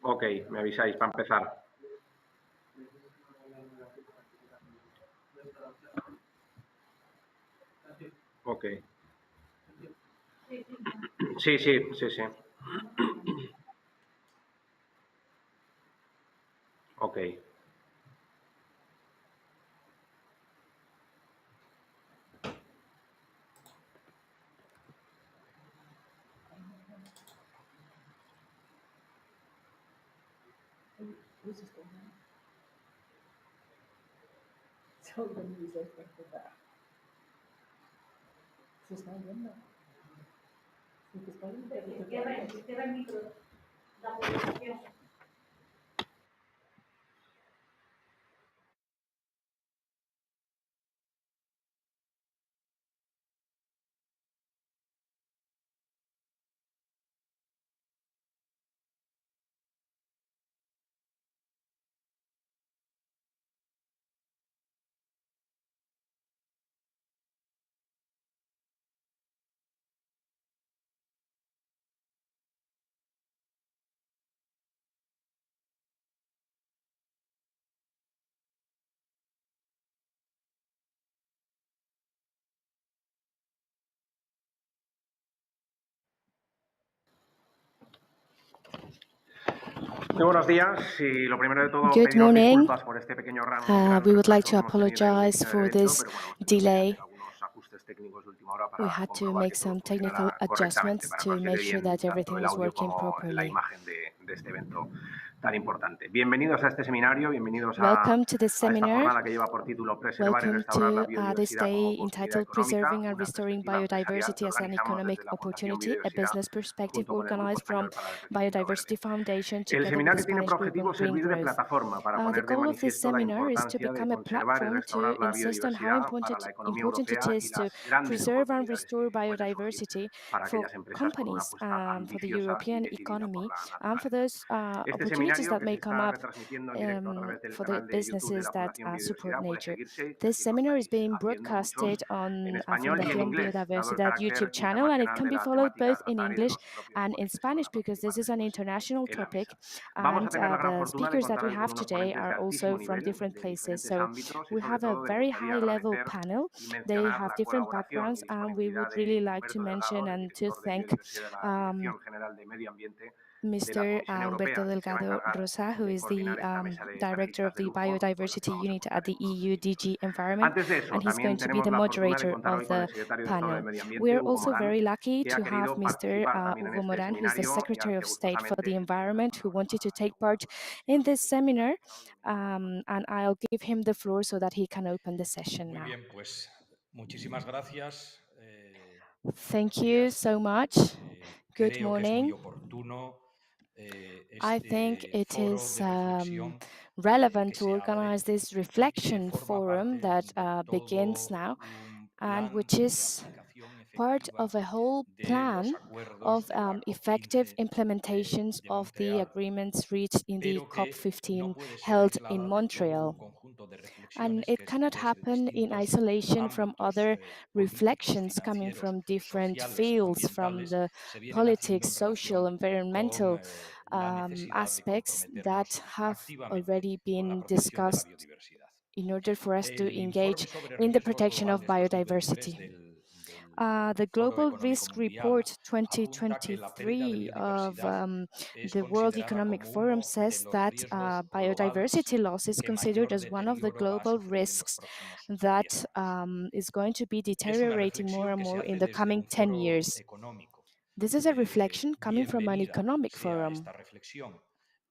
Ok, me avisáis para empezar. Ok. Sí, sí, sí, sí. Ok. Cierra el micro, la publicación. Muy buenos días y lo primero de todo Good pediros morning. disculpas por este pequeño We would like retraso to que hemos tenido en el apologize inicio del for evento, this pero bueno, hemos tenido que delay. hacer algunos ajustes técnicos de última hora We para had to comprobar make que todo some technical funcionara correctamente, adjustments para que to nos quede make sure bien that tanto everything el was audio working como la properly. imagen de este evento tan importante. Bienvenidos a este seminario, bienvenidos Welcome to this a esta seminar. jornada que lleva por título Preservar y Welcome restaurar la to this biodiversidad como day oportunidad entitled económica, Preserving and una Restoring perspectiva empresarial Biodiversity que as an organizamos Economic desde la Fundación Opportunity, a Biodiversidad business perspective junto con el Grupo organized from Español para el Crecimiento Biodiversity Verde. Foundation El together with the seminario tiene Spanish por Group on objetivo Green servir de Growth. plataforma para The poner de goal of this manifiesto la seminar is to importancia de become a conservar y platform restaurar to la insist on how biodiversidad para la economía important it europea y is to las grandes preserve and oportunidades restore que pueden surgir biodiversity para for aquellas empresas con una companies, apuesta for the ambiciosa y European decidida por economy, la and for naturaleza. those Este opportunities seminario, that que may se come está up retransmitiendo en directo a través del for the canal de YouTube de businesses la that Fundación support Biodiversidad, puede nature. seguirse, que This así lo seminar is estáis being haciendo muchos, broadcasted en on español y en Fundación inglés, dado el Biodiversidad YouTube carácter channel, and it internacional can de be la followed temática a both in tratar y de English los propios and in ponentes que van Spanish a because this participar is an después international en la topic, mesa. Vamos a and tener la gran the fortuna de speakers that contar we hoy con have unos today ponentes de are also altísimo from nivel, different de places. diferentes So ámbitos y we sobre have a todo me very gustaría high-level agradecer panel. y They mencionar have la different colaboración y backgrounds, and we would disponibilidad de really like to Humberto mention Delgado, el and to director de thank Biodiversidad de la Dirección General de Medio Ambiente de la Mr. Comisión Humberto Europea, que se va a Delgado encargar Rosa, who de is the coordinar esta mesa de director panelistas of de the lujo con los que Biodiversity vamos a Unit contar at en the unos EU minutos. DG Environment, Antes de eso, and he's también going to be tenemos the la fortuna de moderator contar of hoy con el the secretario de Estado de panel. Medio Ambiente, We're Hugo also Morán, very lucky que ha to have querido Mr. participar también en Hugo este Moran, who is the seminario y al Secretary que of State for the gustosamente le doy la Environment, who palabra wanted to para take part inaugurar in este this seminar, seminario. and I'll give him the floor so that he can open the session Muy now. bien, pues muchísimas gracias. Thank you so much. Good Creo que es muy morning. oportuno I think este it foro is de reflexión relevant que to se abre organize this y que reflection forma forum parte that de begins todo now, un and plan which de is aplicación part of efectiva a whole de los plan acuerdos of de la effective COP15 implementations de of the Montreal, agreements reached in the pero que no COP15 puede ser held in aislada de todo Montreal. un conjunto de And reflexiones it que cannot desde happen in distintos isolation from ámbitos other políticos, reflections coming financieros, from different sociales, fields, from ambientales, the se vienen haciendo politics, en social, relación con environmental la necesidad de aspects that comprometernos have activamente already con la been protección de la discussed biodiversidad. in order for us to El engage informe sobre in the riesgos protection of globales 2023 biodiversity. The Foro Global Económico Risk Mundial Report apunta que la pérdida de 2023 of biodiversidad es the World considerada Economic como Forum uno de says los that riesgos globales biodiversity loss is que considered mayor as one of the deterioro va a global sufrir en los risks próximos 10 that años. is going to be Es una deteriorating more reflexión and que se more in hace the desde coming un 10 foro years. económico. This is a reflection coming from an Bienvenida economic sea forum, esta reflexión.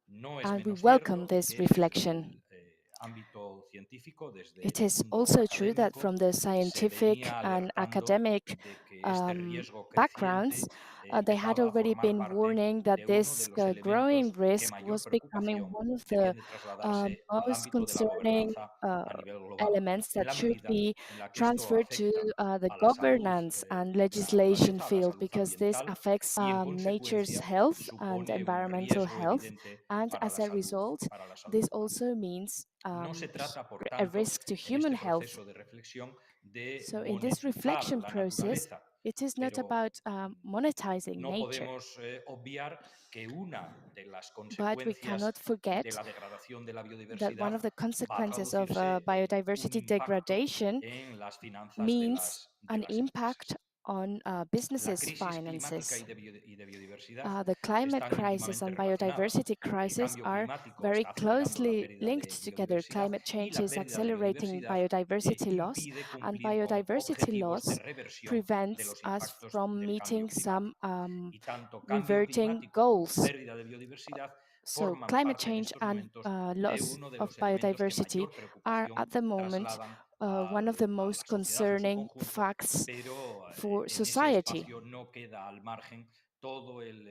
No es and we menos welcome cierto this que desde reflection. el ámbito científico, desde It el is mundo also true that from académico, the se scientific venía and alertando academic de que este riesgo backgrounds, creciente they had empezaba a already formar been parte warning that de uno de this los growing elementos que risk mayor was becoming preocupación one of the debían de trasladarse al most ámbito de la concerning gobernanza a nivel global, elements en that la should medida be en la que esto transferred to afecta the a la salud governance and de la legislation naturaleza, a la field, salud because this ambiental affects y, en nature's consecuencia, health and supone un environmental riesgo health. evidente And para as la a salud, result, para la this salud humana. also means No se trata, por a tanto, risk to en human este health. proceso de reflexión, de So in this bonificar reflection la process, naturaleza It is not pero about monetizing no nature, podemos obviar que una de las but we cannot consecuencias de forget la degradación de la that one of biodiversidad the va a consequences of traducirse en un biodiversity impacto degradation en las finanzas means de an las impact empresas. on La businesses' crisis climática finances. y de biodiversidad The climate están crisis íntimamente and relacionadas. biodiversity El crisis cambio are climático very está acelerando la closely pérdida de linked together. biodiversidad Climate y change la is pérdida de accelerating biodiversidad biodiversity loss, impide and cumplir con biodiversity objetivos de loss reversión de prevents los us impactos from del cambio meeting some climático. Y tanto cambio reverting climático como goals. pérdida de biodiversidad So forman climate parte en change estos and momentos de loss uno de of los elementos que biodiversity mayor are preocupación at the moment trasladan one of the a la most sociedad en su concerning conjunto, facts pero for en ese society. espacio no queda al margen todo el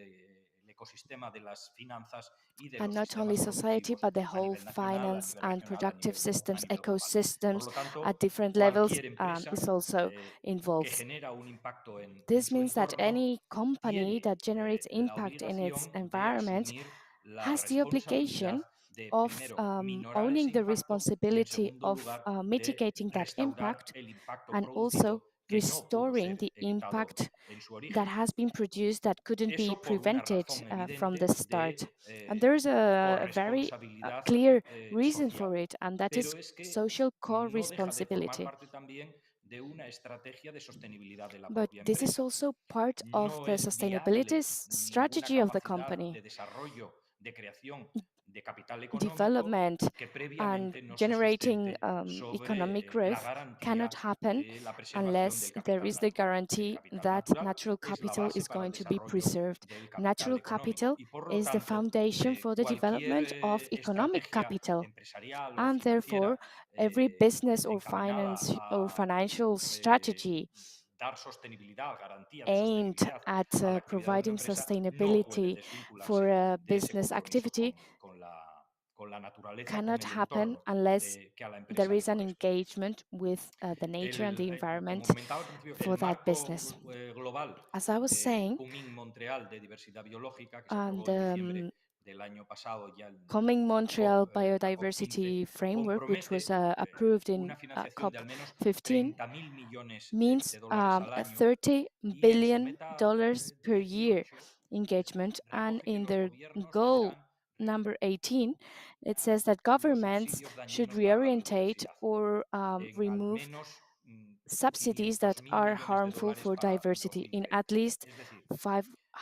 ecosistema de las finanzas y de And los not only sistemas society, productivos but the a whole nivel nacional, a finance nivel and regional, productive a systems, nivel global. Por ecosystems lo at tanto, different levels cualquier empresa is also que involved. genera un impacto en This su means that entorno any company tiene that generates la impact in its obligación de environment asumir la has the responsabilidad obligation de, of primero, minorar ese owning the impacto y, en responsibility segundo of lugar, de mitigating that restaurar impact el impacto and also producido que no pudo restoring ser the evitado impact en su that origen. has been produced that couldn't be Eso por una prevented razón from the evidente start. de And there is a very corresponsabilidad clear reason social. for it, and that is Pero es que social no deja de formar co-responsibility. parte también de una estrategia de sostenibilidad de la But propia this is empresa. also part of No the es sustainability viable ninguna strategy of the capacidad company. de desarrollo, de creación de capital económico Development que and previamente no se generating sustente economic sobre la growth cannot garantía happen de la preservación unless del there capital is the natural. El guarantee capital that natural natural es la capital base is para el going to be desarrollo preserved. del capital Natural económico capital y, por lo is the tanto, foundation for the cualquier development of economic estrategia capital. empresarial o And therefore, financiera every business or encaminada finance or a financial strategy dar sostenibilidad, garantía de aimed sostenibilidad at a la actividad de una providing empresa no puede sustainability for desvincularse a de ese business compromiso activity con la naturaleza, con cannot el happen entorno unless que a la there empresa le is an corresponde. engagement with the nature and the Como environment comentaba al principio, el for that business. marco global As I was del saying, Kunming-Montreal de diversidad biológica, que se aprobó en the diciembre del año pasado, ya coming en Montreal La COP 15, Biodiversity Framework, which was compromete approved in una financiación de al menos COP15, 30.000 millones means de dólares al año $30 y en su billion meta per year 18 engagement. And recoge que in los their gobiernos goal deberán number 18, it says reducir that los governments subsidios should dañinos para la reorientate biodiversidad or en al remove menos subsidies that 500.000 are millones de harmful dólares for para diversity in 2030. at least Es decir,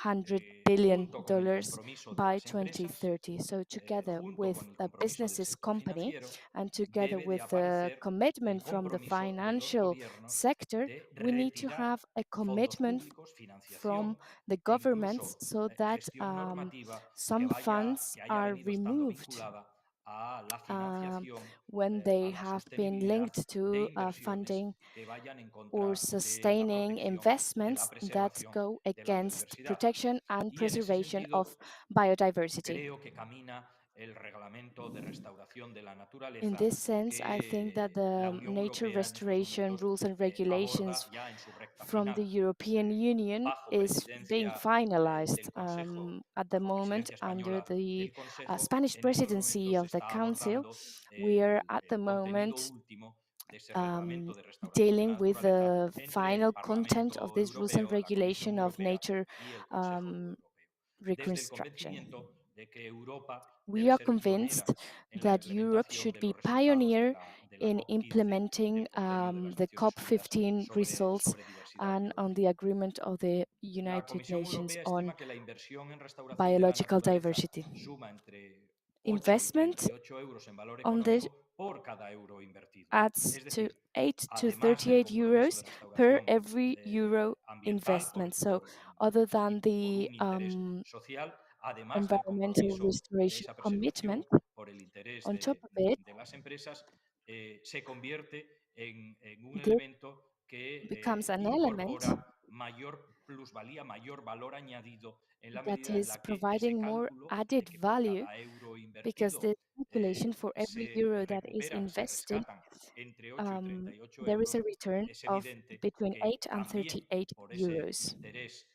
$500 billion junto con el compromiso de by las empresas, 2030. So together junto with con el a compromiso del business's sector company financiero, and together debe de with the aparecer un commitment from the compromiso de los financial gobiernos sector, de we need to retirar have a fondos commitment públicos, from financiación the e governments incluso so that gestión normativa some funds que haya are venido estando removed vinculada a la um, financiación, when a they la have been sostenibilidad linked de to inversiones funding que vayan en or contra de la sustaining protección, de la investments that preservación go de la against biodiversidad. protection and Y en ese preservation sentido, of biodiversity. creo que camina el reglamento de restauración de la In naturaleza this sense, I think that que la the Unión nature Europea en estos restoration momentos rules and aborda regulations ya en su recta from the final, European Union bajo is being presidencia finalized del Consejo, at the bajo moment presidencia under española the del Consejo. Spanish En estos presidency momentos se of the está Council. abordando We are at the el contenido moment último de ese um, reglamento de restauración de la dealing with naturaleza the entre el final content of Parlamento these rules and Europeo, la Comisión regulation of Europea nature y el Consejo um, Europeo. Desde el reconstruction. convencimiento de que Europa We debe are ser pionera convinced en la that Europe implementación should de be los resultados pioneer de la in COP15 implementing del contenido de las the Naciones Unidas COP15 results sobre diversidad and on the biológica. agreement of the La United Comisión Nations Europea on estima que la inversión en restauración de la biological naturaleza diversity. suma entre 8 y Investment 38 euros en valor on this económico por cada euro invertido. adds Es to decir, 8 to además del 38 compromiso de euros per restauración every euro ambiental investment. So other than por the un interés social, además del environmental compromiso de restoration esa commitment, preservación por el interés on top of it, de las empresas, se convierte en un this elemento que becomes an element incorpora mayor plusvalía, mayor valor añadido en la that medida en is la que ese providing more cálculo added de que por value cada euro because the invertido calculation for every se euro that is recuperan, se invested, rescatan entre 8 y 38 there is a euros, return es of evidente between que 8 and también 38 por ese euros. interés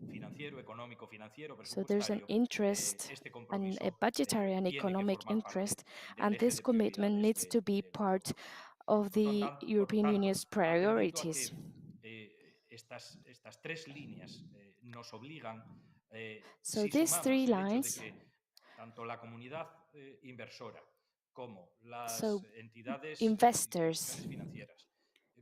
financiero, económico, financiero, So there's an presupuestario, interest este and a compromiso budgetary and tiene que economic formar parte interest, del and eje this de commitment prioridades needs to be de la Unión. part of the Por lo European tanto, Union's atendiendo a priorities. que estas tres líneas nos obligan, So si these three sumamos el hecho de lines, que tanto la comunidad inversora como las so entidades, investors, instituciones financieras,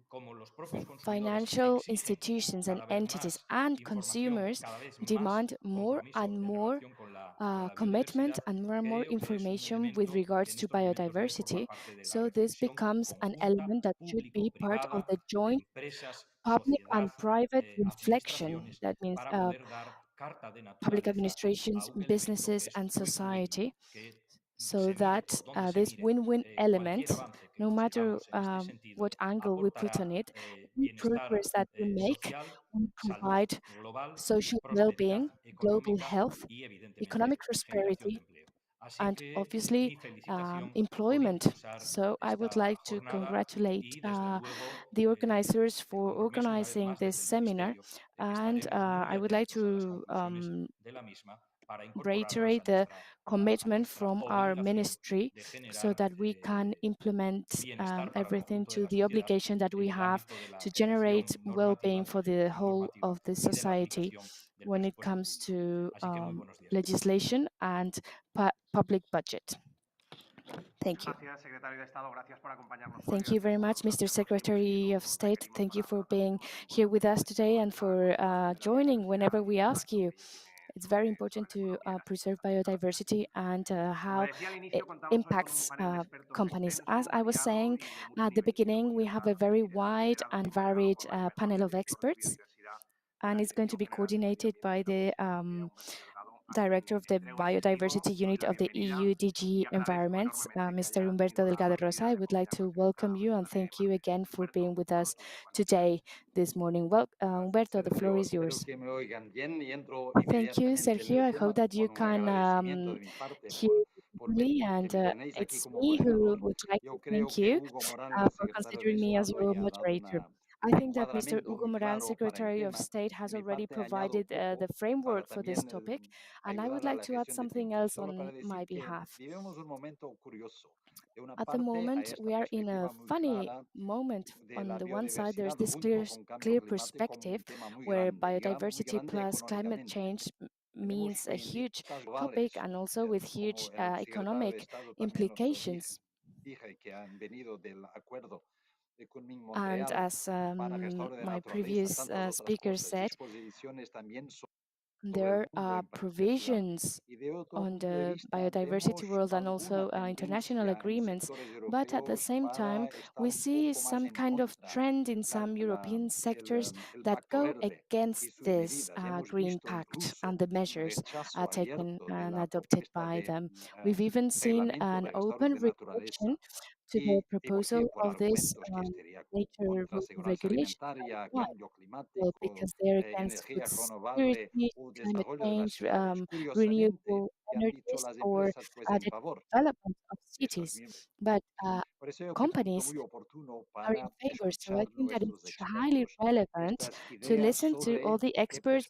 como los propios consumidores financial exigen institutions and cada vez entities más and información, consumers cada vez más demand more compromiso and en more relación con la commitment biodiversidad, and more creo que es un information with elemento que regards en to estos momentos debe formar biodiversity. parte de la So this reflexión becomes an conjunta, element that should be part of público-privada, the joint empresas, public sociedad, and private reflection. administraciones, That means para poder dar carta de public naturaleza a administrations, un elemento que businesses, es and muy win-win, society, que so se mire that por donde se this mire, win-win cualquier element, avance que no matter consigamos en este sentido what angle we put on aportará it, any progress bienestar that we make social, will salud provide global, social well-being, prosperidad global económica health, y, economic evidentemente, generación de prosperity, empleo. Así and que obviously mi felicitación por employment. impulsar So I would esta like to jornada congratulate y, desde luego, the organizers me for comprometo una vez organizing más this desde el seminar, Ministerio de que and estaremos muy I would like atentos a las to conclusiones de la misma para incorporarlas reiterate the a commitment nuestra from our obligación ministry de so generar that we can implement bienestar para el everything conjunto de to la the sociedad obligation that en we el have ámbito de la to generate adecuación well-being normativa for the y whole normativa of the y de la society aplicación del when it presupuesto comes público. to Así que muy buenos días a todos. legislation and public budget. Thank you. Gracias, secretario de Estado. Gracias por acompañarnos hoy. Thank you very much, Mr. Secretary of State. Thank you for being here with us today and for joining whenever we ask you. It's very important to preserve biodiversity and how it impacts companies. As I was saying at the beginning, we have a very wide and varied panel of experts, and it's going to be coordinated by the Director of the Biodiversity Unit of the EU DG Environments, Mr. Humberto Delgado Rosa. I would like to welcome you and thank you again for being with us today, this morning. Well, Humberto, the floor is yours. Thank you, Sergio. I hope that you can hear me, and it's me who would like to thank you for considering me as your moderator. I think that Mr. Hugo Moran, Secretary of State, has already provided the framework for this topic, and I would like to add something else on my behalf. At the moment, we are in a funny moment. On the one side, there's this clear perspective where biodiversity plus climate change means a huge topic and also with huge economic implications. And as my previous speaker said, there are provisions on the biodiversity world and also international agreements. But at the same time, we see some kind of trend in some European sectors that go against this Green Pact and the measures taken and adopted by them. We've even seen an open rejection to the proposal of this nature rules and regulations. And why? Well, because they're against food security, climate change, renewable energies, or the development of cities. But companies are in favor. So I think that it's highly relevant to listen to all the experts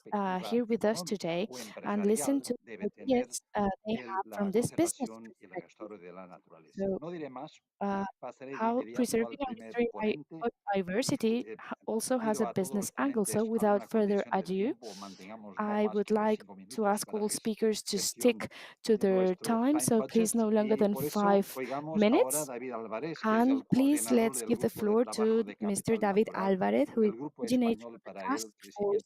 here with us today and listen to the ideas they have from this business perspective. So uh, how preserving and restoring biodiversity also has a business angle. So without further ado, I would like to ask all speakers to stick to their time. So please no longer than 5 minutes. And please let's give the floor to Mr. David Alvarez, who is coordinator of the task force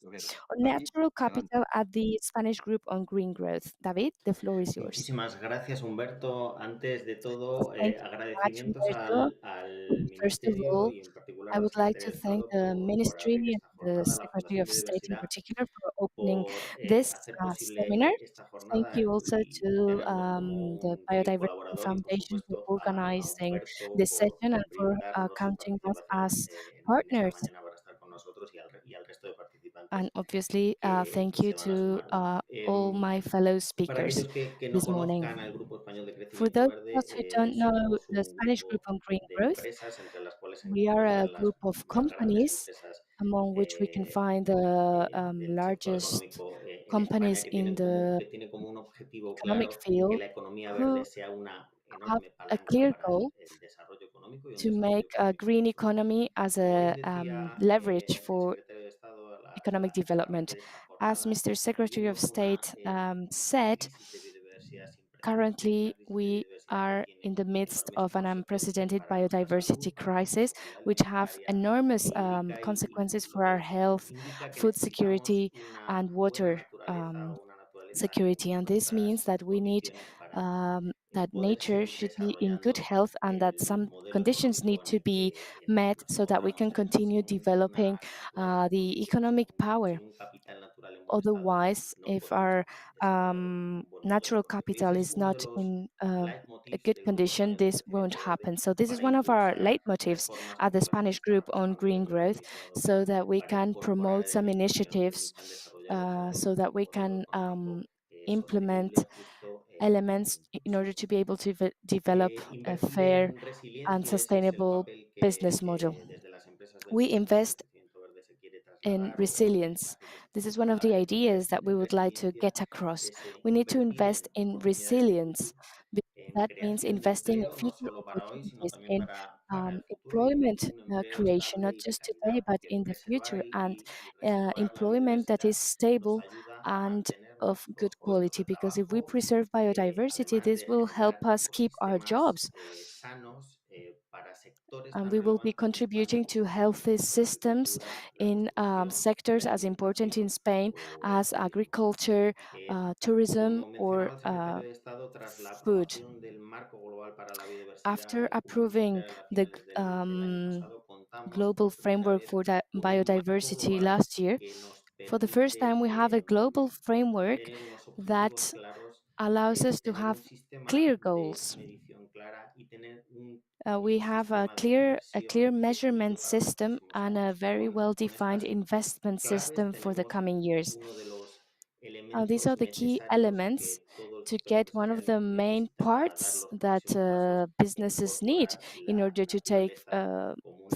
on natural capital at the Spanish Group on Green Growth. David, the floor is yours. Muchísimas gracias, Humberto. Antes de todo, Thank you very much, agradecimientos Humberto. al First of Ministerio all, y en particular I al would like Secretario to de thank Estado the por Ministry abrir and esta the jornada, la Secretary Fundación of State in Biodiversidad particular for opening por this hacer seminar. posible esta Thank jornada you also y to tenernos como the un fiel Biodiversity colaborador y, por Foundation for supuesto, a organizing Humberto this session and por for brindarnos su counting us participación as en esta partners. mañana para estar con nosotros y al resto de And participantes obviously, que thank you se van a to sumar. all my fellow Para speakers aquellos que no this morning. conozcan al Grupo Español de For Crecimiento those of us who Verde, don't know somos the un Spanish Group grupo on Green de Growth, empresas entre las cuales se we are a encuentran group of las grandes companies empresas among which we can find the del sector largest económico en España companies que in que the tienen como un objetivo economic claro que field la economía verde who sea una have enorme a palanca clear para goal el desarrollo económico y un to desarrollo make a económico green sostenible. economy as Como a bien decía leverage el for secretario de Estado economic development. As Mr. Secretary of State said, currently we are in the midst of an unprecedented biodiversity crisis, which have enormous consequences for our health, food security, and water security. And this means that we need that nature should be in good health and that some conditions need to be met so that we can continue developing the economic power. Otherwise, if our natural capital is not in a good condition, this won't happen. So this is one of our leitmotifs at the Spanish group on green growth, so that we can promote some initiatives, so that we can implement elements in order to be able to develop a fair and sustainable business model. We invest in resilience. This is one of the ideas that we would like to get across. We need to invest in resilience. That means investing in future opportunities, in employment creation, not just today, but in the future, and employment that is stable and of good quality. Because if we preserve biodiversity, this will help us keep our jobs. And we will be contributing to healthy systems in sectors as important in Spain as agriculture, tourism, or food. After approving the global framework for biodiversity last year, for the first time we have a global framework that allows us to have clear goals. We have a clear measurement system and a very well-defined investment system for the coming years. These are the key elements to get one of the main parts that businesses need in order to take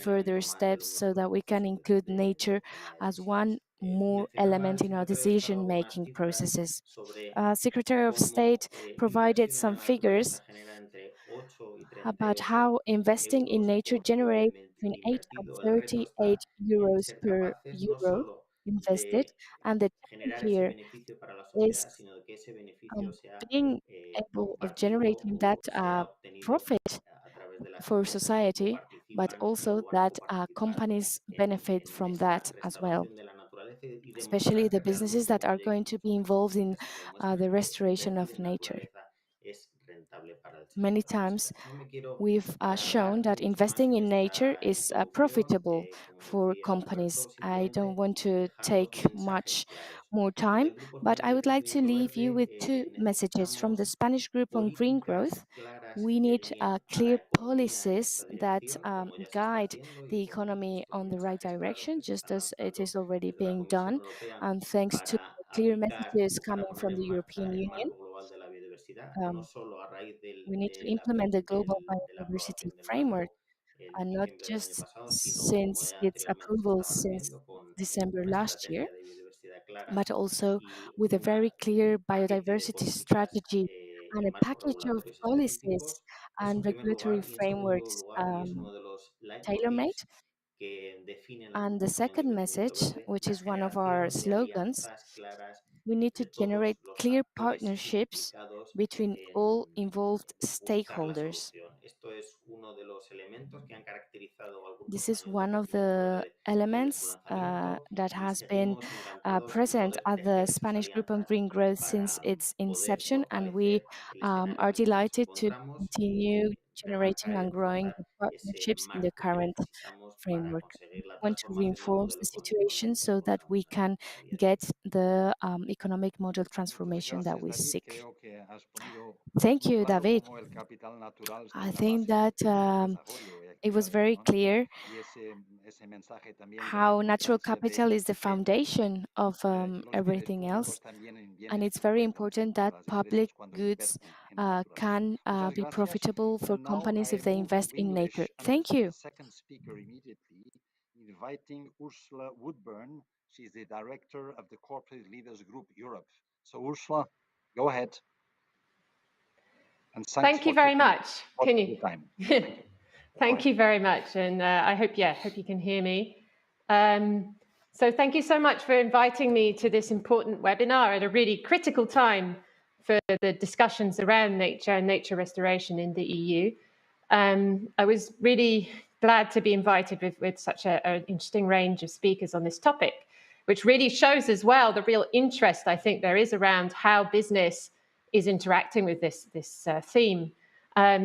further steps, so that we can include nature as one more element in our decision-making processes. Secretary of State provided some figures about how investing in nature generates between 8 and 38 euros per euro invested, and the challenge here is being able of generating that profit for society, but also that companies benefit from that as well, especially the businesses that are going to be involved in the restoration of nature. Many times we've shown that investing in nature is profitable for companies. I don't want to take much more time, but I would like to leave you with two messages from the Spanish group on green growth. We need clear policies that guide the economy on the right direction, just as it is already being done. And thanks to clear messages coming from the European Union, we need to implement the global biodiversity framework, and not just since its approval since December last year, but also with a very clear biodiversity strategy and a package of policies and regulatory frameworks tailor-made. And the second message, which is one of our slogans, we need to generate clear partnerships between all involved stakeholders. This is one of the elements that has been present at the Spanish Group on Green Growth since its inception, and we are delighted to continue generating and growing the partnerships in the current framework. We want to reinforce the situation so that we can get the economic model transformation that we seek. Thank you, David. I think that it was very clear how natural capital is the foundation of everything else. And it's very important that public goods can be profitable for companies if they invest in nature. Thank you. Second speaker immediately, inviting Ursula Woodburn. She's the director of the Corporate Leaders Group Europe. So Ursula, go ahead. And thank you very much. Can you? Thank you. Thank you very much, and I hope you can hear me. So thank you so much for inviting me to this important webinar at a really critical time for the discussions around nature and nature restoration in the EU. I was really glad to be invited with such an interesting range of speakers on this topic, which really shows as well the real interest I think there is around how business is interacting with this theme.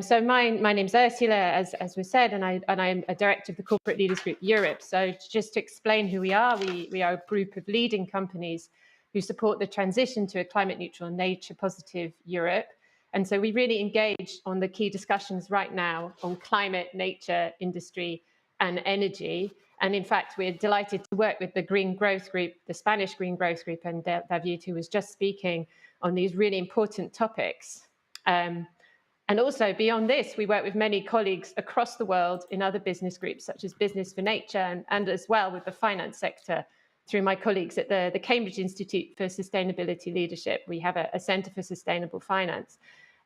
So my name's Ursula, as was said, and I'm a director of the Corporate Leaders Group Europe. So just to explain who we are a group of leading companies who support the transition to a climate neutral and nature positive Europe. And so we really engage on the key discussions right now on climate, nature, industry, and energy. And in fact, we're delighted to work with the Green Growth Group, the Spanish Green Growth Group, and David, who was just speaking on these really important topics. And also beyond this, we work with many colleagues across the world in other business groups, such as Business for Nature, and as well with the finance sector through my colleagues at the Cambridge Institute for Sustainability Leadership. We have a Centre for Sustainable Finance.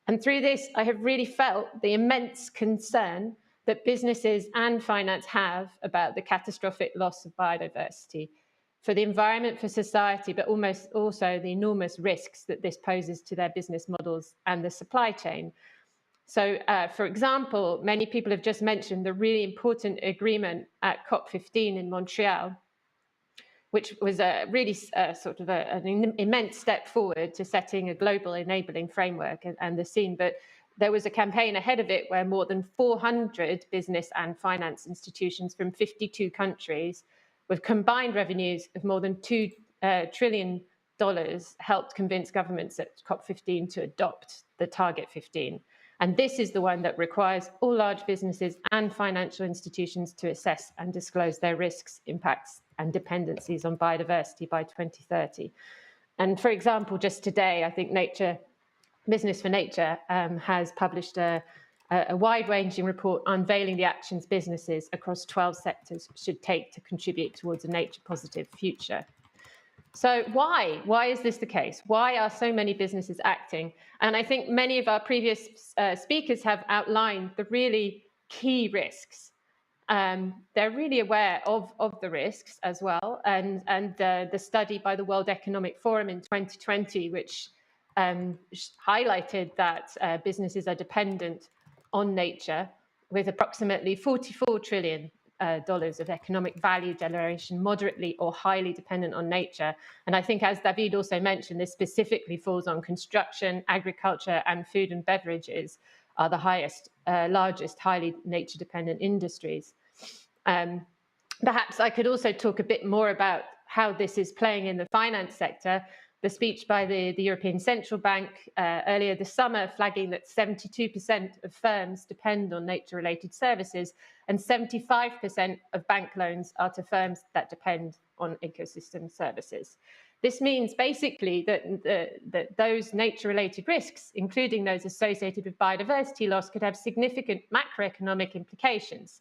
And through this, I have really felt the immense concern that businesses and finance have about the catastrophic loss of biodiversity for the environment, for society, but almost also the enormous risks that this poses to their business models and the supply chain. So, for example, many people have just mentioned the really important agreement at COP15 in Montreal, which was a really sort of an immense step forward to setting a global enabling framework and the scene. But there was a campaign ahead of it where more than 400 business and finance institutions from 52 countries with combined revenues of more than $2 trillion helped convince governments at COP15 to adopt the Target 15. And this is the one that requires all large businesses and financial institutions to assess and disclose their risks, impacts, and dependencies on biodiversity by 2030. And for example, just today, I think Business for Nature has published a wide-ranging report unveiling the actions businesses across 12 sectors should take to contribute towards a nature-positive future. So why is this the case? Why are so many businesses acting? And I think many of our previous speakers have outlined the really key risks. They're really aware of the risks as well. And the study by the World Economic Forum in 2020, which highlighted that businesses are dependent on nature with approximately $44 trillion of economic value generation, moderately or highly dependent on nature. And I think, as David also mentioned, this specifically falls on construction, agriculture, and food and beverages are the largest highly nature-dependent industries. Perhaps I could also talk a bit more about how this is playing in the finance sector. The speech by the European Central Bank earlier this summer flagging that 72% of firms depend on nature-related services and 75% of bank loans are to firms that depend on ecosystem services. This means basically that those nature-related risks, including those associated with biodiversity loss, could have significant macroeconomic implications,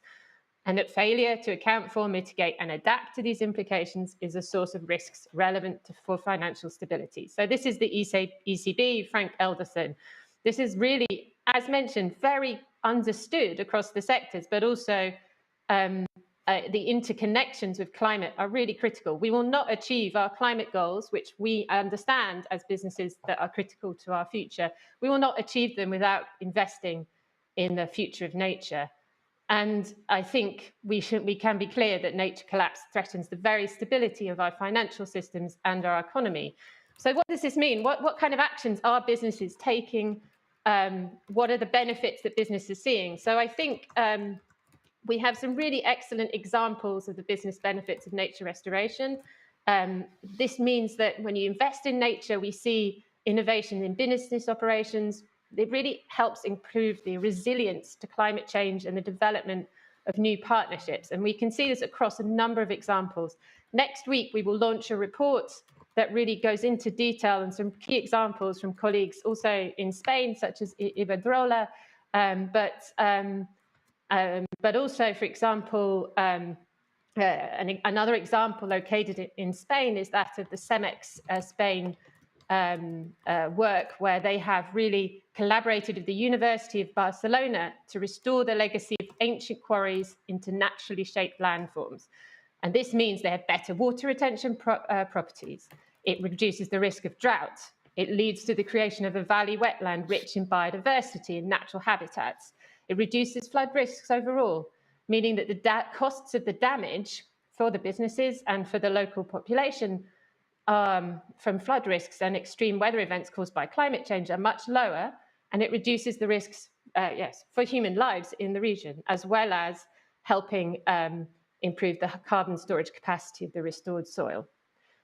and that failure to account for, mitigate, and adapt to these implications is a source of risks relevant for financial stability. So this is the ECB, Frank Elderson. This is really, as mentioned, very understood across the sectors, but also the interconnections with climate are really critical. We will not achieve our climate goals, which we understand as businesses that are critical to our future. We will not achieve them without investing in the future of nature. And I think we can be clear that nature collapse threatens the very stability of our financial systems and our economy. So what does this mean? What kind of actions are businesses taking? What are the benefits that business is seeing? So I think we have some really excellent examples of the business benefits of nature restoration. This means that when you invest in nature, we see innovation in business operations. It really helps improve the resilience to climate change and the development of new partnerships. And we can see this across a number of examples. Next week, we will launch a report that really goes into detail and some key examples from colleagues also in Spain, such as Iberdrola, but also, for example, another example located in Spain is that of the CEMEX Spain work, where they have really collaborated with the University of Barcelona to restore the legacy of ancient quarries into naturally shaped landforms. And this means they have better water retention properties. It reduces the risk of drought. It leads to the creation of a valley wetland rich in biodiversity and natural habitats. It reduces flood risks overall, meaning that the costs of the damage for the businesses and for the local population from flood risks and extreme weather events caused by climate change are much lower, and it reduces the risks, for human lives in the region, as well as helping improve the carbon storage capacity of the restored soil.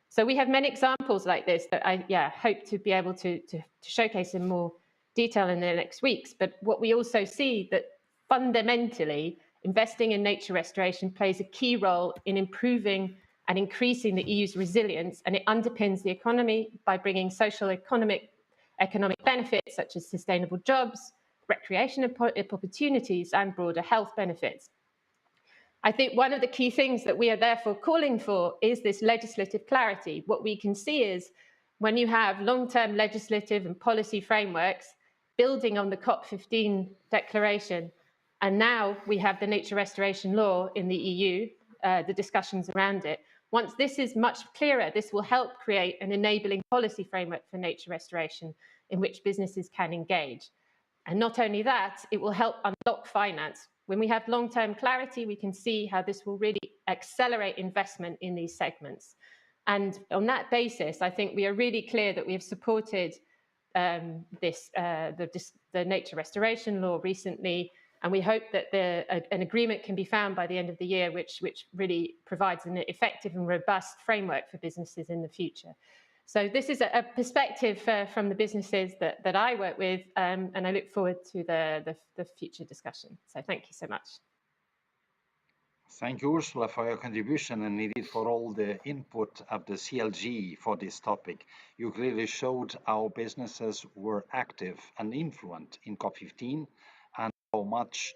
So we have many examples like this that I hope to be able to showcase in more detail in the next weeks. But what we also see that fundamentally investing in nature restoration plays a key role in improving and increasing the EU's resilience, and it underpins the economy by bringing social economic benefits such as sustainable jobs, recreation opportunities, and broader health benefits. I think one of the key things that we are therefore calling for is this legislative clarity. What we can see is when you have long-term legislative and policy frameworks building on the COP15 declaration, and now we have the nature restoration law in the EU, the discussions around it. Once this is much clearer, this will help create an enabling policy framework for nature restoration in which businesses can engage. And not only that, it will help unlock finance. When we have long-term clarity, we can see how this will really accelerate investment in these segments. And on that basis, I think we are really clear that we have supported the nature restoration law recently, and we hope that an agreement can be found by the end of the year, which really provides an effective and robust framework for businesses in the future. So this is a perspective from the businesses that I work with, and I look forward to the future discussion. So thank you so much. Thank you, Ursula, for your contribution and indeed for all the input of the CLG for this topic. You clearly showed how businesses were active and influent in COP15 and how much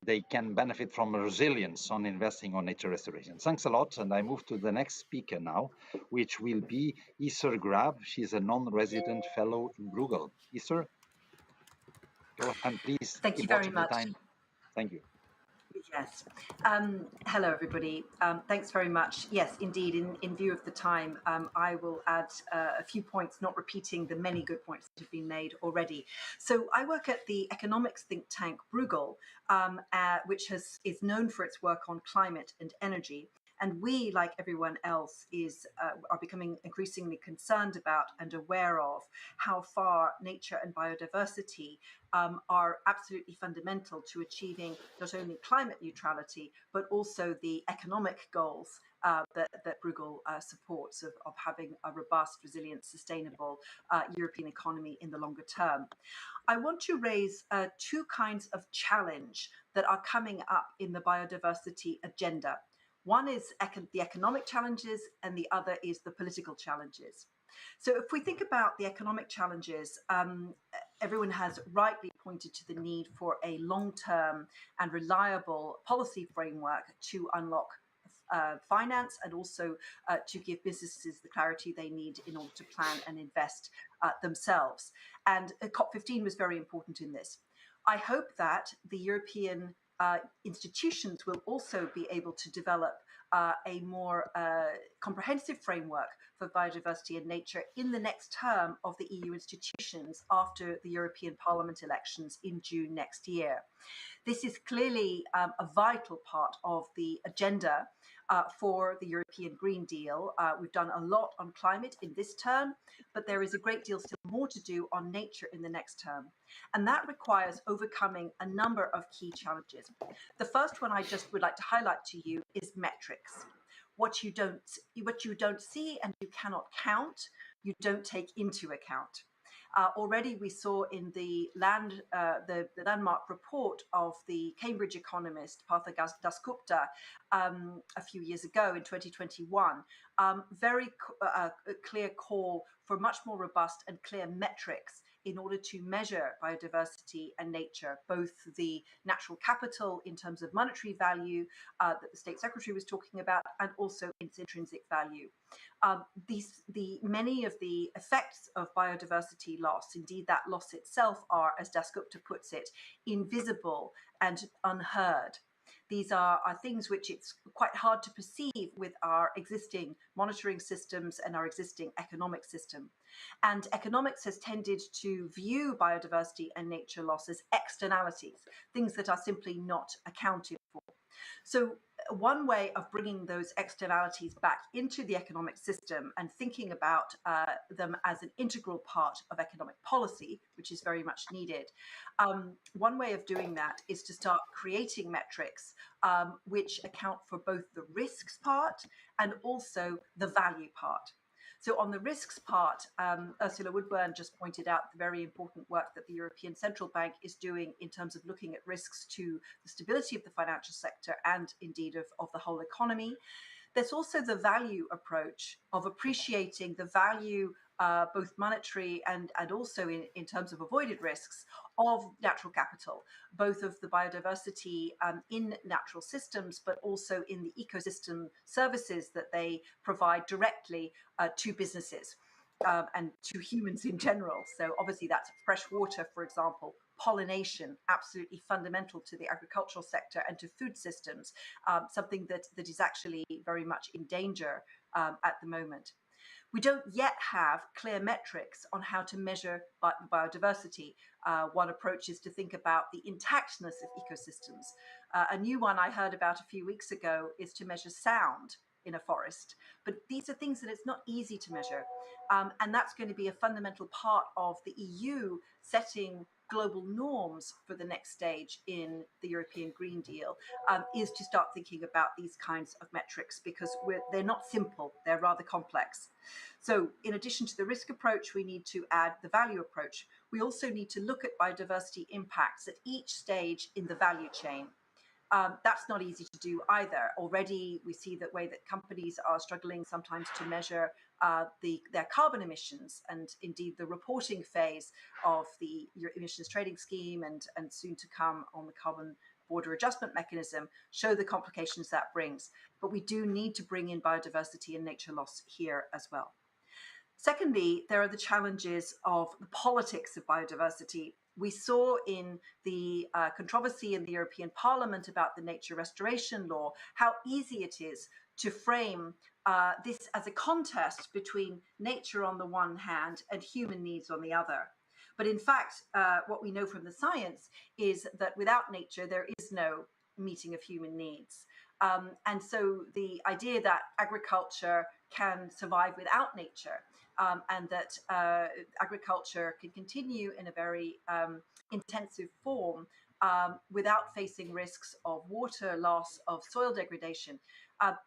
they can benefit from resilience on investing on nature restoration. Thanks a lot. And I move to the next speaker now, which will be Iser Grab. She's a non-resident fellow in Bruegel. Iser, go and please. Thank you very much. Time. Thank you. Yes. Hello, everybody. Thanks very much. Yes, indeed, in view of the time, I will add a few points, not repeating the many good points that have been made already. So I work at the economics think tank Bruegel, which is known for its work on climate and energy. And we, like everyone else, are becoming increasingly concerned about and aware of how far nature and biodiversity are absolutely fundamental to achieving not only climate neutrality, but also the economic goals that Bruegel supports of having a robust, resilient, sustainable European economy in the longer term. I want to raise two kinds of challenge that are coming up in the biodiversity agenda. One is the economic challenges, and the other is the political challenges. So if we think about the economic challenges, everyone has rightly pointed to the need for a long-term and reliable policy framework to unlock finance and also to give businesses the clarity they need in order to plan and invest themselves. And COP15 was very important in this. I hope that the European institutions will also be able to develop a more comprehensive framework for biodiversity and nature in the next term of the EU institutions after the European Parliament elections in June next year. This is clearly a vital part of the agenda for the European Green Deal. We've done a lot on climate in this term, but there is a great deal still more to do on nature in the next term. And that requires overcoming a number of key challenges. The first one I just would like to highlight to you is metrics. What you don't see and you cannot count, you don't take into account. Already we saw in the landmark report of the Cambridge economist Partha Dasgupta a few years ago in 2021, very clear call for much more robust and clear metrics in order to measure biodiversity and nature, both the natural capital in terms of monetary value that the State Secretary was talking about, and also its intrinsic value. Many of the effects of biodiversity loss, indeed that loss itself, are, as Dasgupta puts it, invisible and unheard. These are things which it's quite hard to perceive with our existing monitoring systems and our existing economic system. And economics has tended to view biodiversity and nature loss as externalities, things that are simply not accounted for. So one way of bringing those externalities back into the economic system and thinking about them as an integral part of economic policy, which is very much needed, one way of doing that is to start creating metrics which account for both the risks part and also the value part. So on the risks part, Ursula Woodburn just pointed out the very important work that the European Central Bank is doing in terms of looking at risks to the stability of the financial sector and indeed of the whole economy. There's also the value approach of appreciating the value, both monetary and also in terms of avoided risks, of natural capital, both of the biodiversity in natural systems, but also in the ecosystem services that they provide directly to businesses and to humans in general. So obviously that's fresh water, for example, pollination, absolutely fundamental to the agricultural sector and to food systems, something that is actually very much in danger at the moment. We don't yet have clear metrics on how to measure biodiversity. One approach is to think about the intactness of ecosystems. A new one I heard about a few weeks ago is to measure sound in a forest. But these are things that it's not easy to measure. And that's going to be a fundamental part of the EU setting global norms for the next stage in the European Green Deal, is to start thinking about these kinds of metrics, because they're not simple, they're rather complex. So in addition to the risk approach, we need to add the value approach. We also need to look at biodiversity impacts at each stage in the value chain. That's not easy to do either. Already we see the way that companies are struggling sometimes to measure their carbon emissions, and indeed the reporting phase of the emissions trading scheme and soon to come on the carbon border adjustment mechanism show the complications that brings. But we do need to bring in biodiversity and nature loss here as well. Secondly, there are the challenges of the politics of biodiversity. We saw in the controversy in the European Parliament about the nature restoration law how easy it is to frame this as a contest between nature on the one hand and human needs on the other. But in fact, what we know from the science is that without nature, there is no meeting of human needs. And so the idea that agriculture can survive without nature, and that agriculture can continue in a very intensive form without facing risks of water loss, of soil degradation,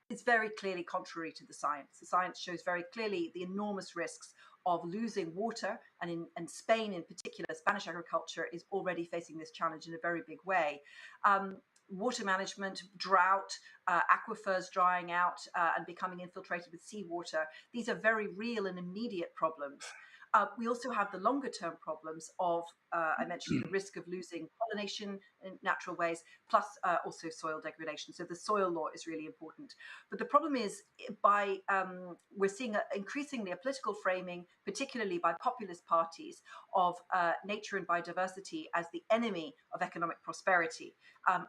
is very clearly contrary to the science. The science shows very clearly the enormous risks of losing water, and in Spain in particular, Spanish agriculture is already facing this challenge in a very big way. Water management, drought, aquifers drying out and becoming infiltrated with seawater. These are very real and immediate problems. We also have the longer term problems of, I mentioned the risk of losing pollination in natural ways, plus also soil degradation. So the soil law is really important. But the problem is we're seeing increasingly a political framing, particularly by populist parties, of nature and biodiversity as the enemy of economic prosperity.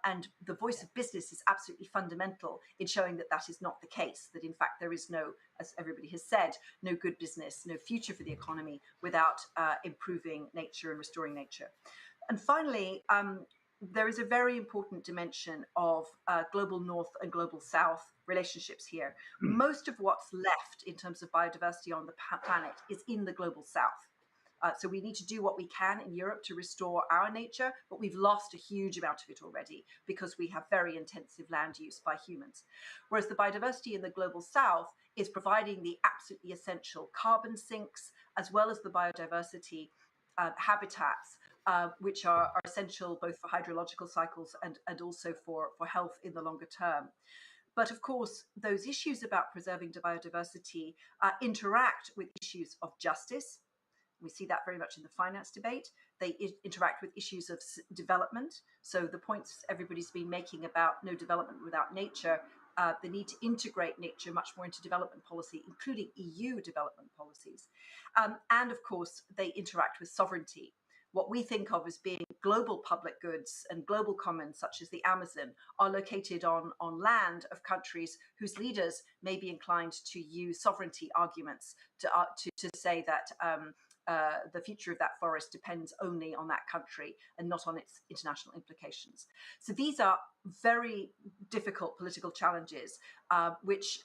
And the voice of business is absolutely fundamental in showing that that is not the case, that in fact there is no, as everybody has said, no good business, no future for the economy without improving nature and restoring nature. And finally, there is a very important dimension of global north and global south relationships here. Most of what's left in terms of biodiversity on the planet is in the global south. So we need to do what we can in Europe to restore our nature, but we've lost a huge amount of it already because we have very intensive land use by humans. Whereas the biodiversity in the global south is providing the absolutely essential carbon sinks, as well as the biodiversity habitats, which are essential both for hydrological cycles and also for health in the longer term. But of course, those issues about preserving biodiversity interact with issues of justice. We see that very much in the finance debate. They interact with issues of development. So the points everybody's been making about no development without nature, the need to integrate nature much more into development policy, including EU development policies. And of course, they interact with sovereignty. what we think of as being global public goods and global commons, such as the Amazon, are located on land of countries whose leaders may be inclined to use sovereignty arguments to say that the future of that forest depends only on that country and not on its international implications. So these are very difficult political challenges which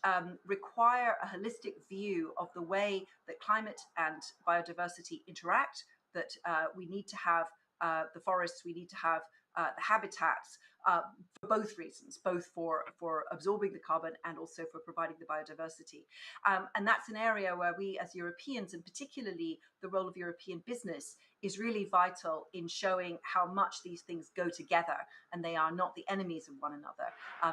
require a holistic view of the way that climate and biodiversity interact, that we need to have the forests, we need to have the habitats for both reasons, both for absorbing the carbon and also for providing the biodiversity. And that's an area where we as Europeans, and particularly the role of European business, is really vital in showing how much these things go together and they are not the enemies of one another,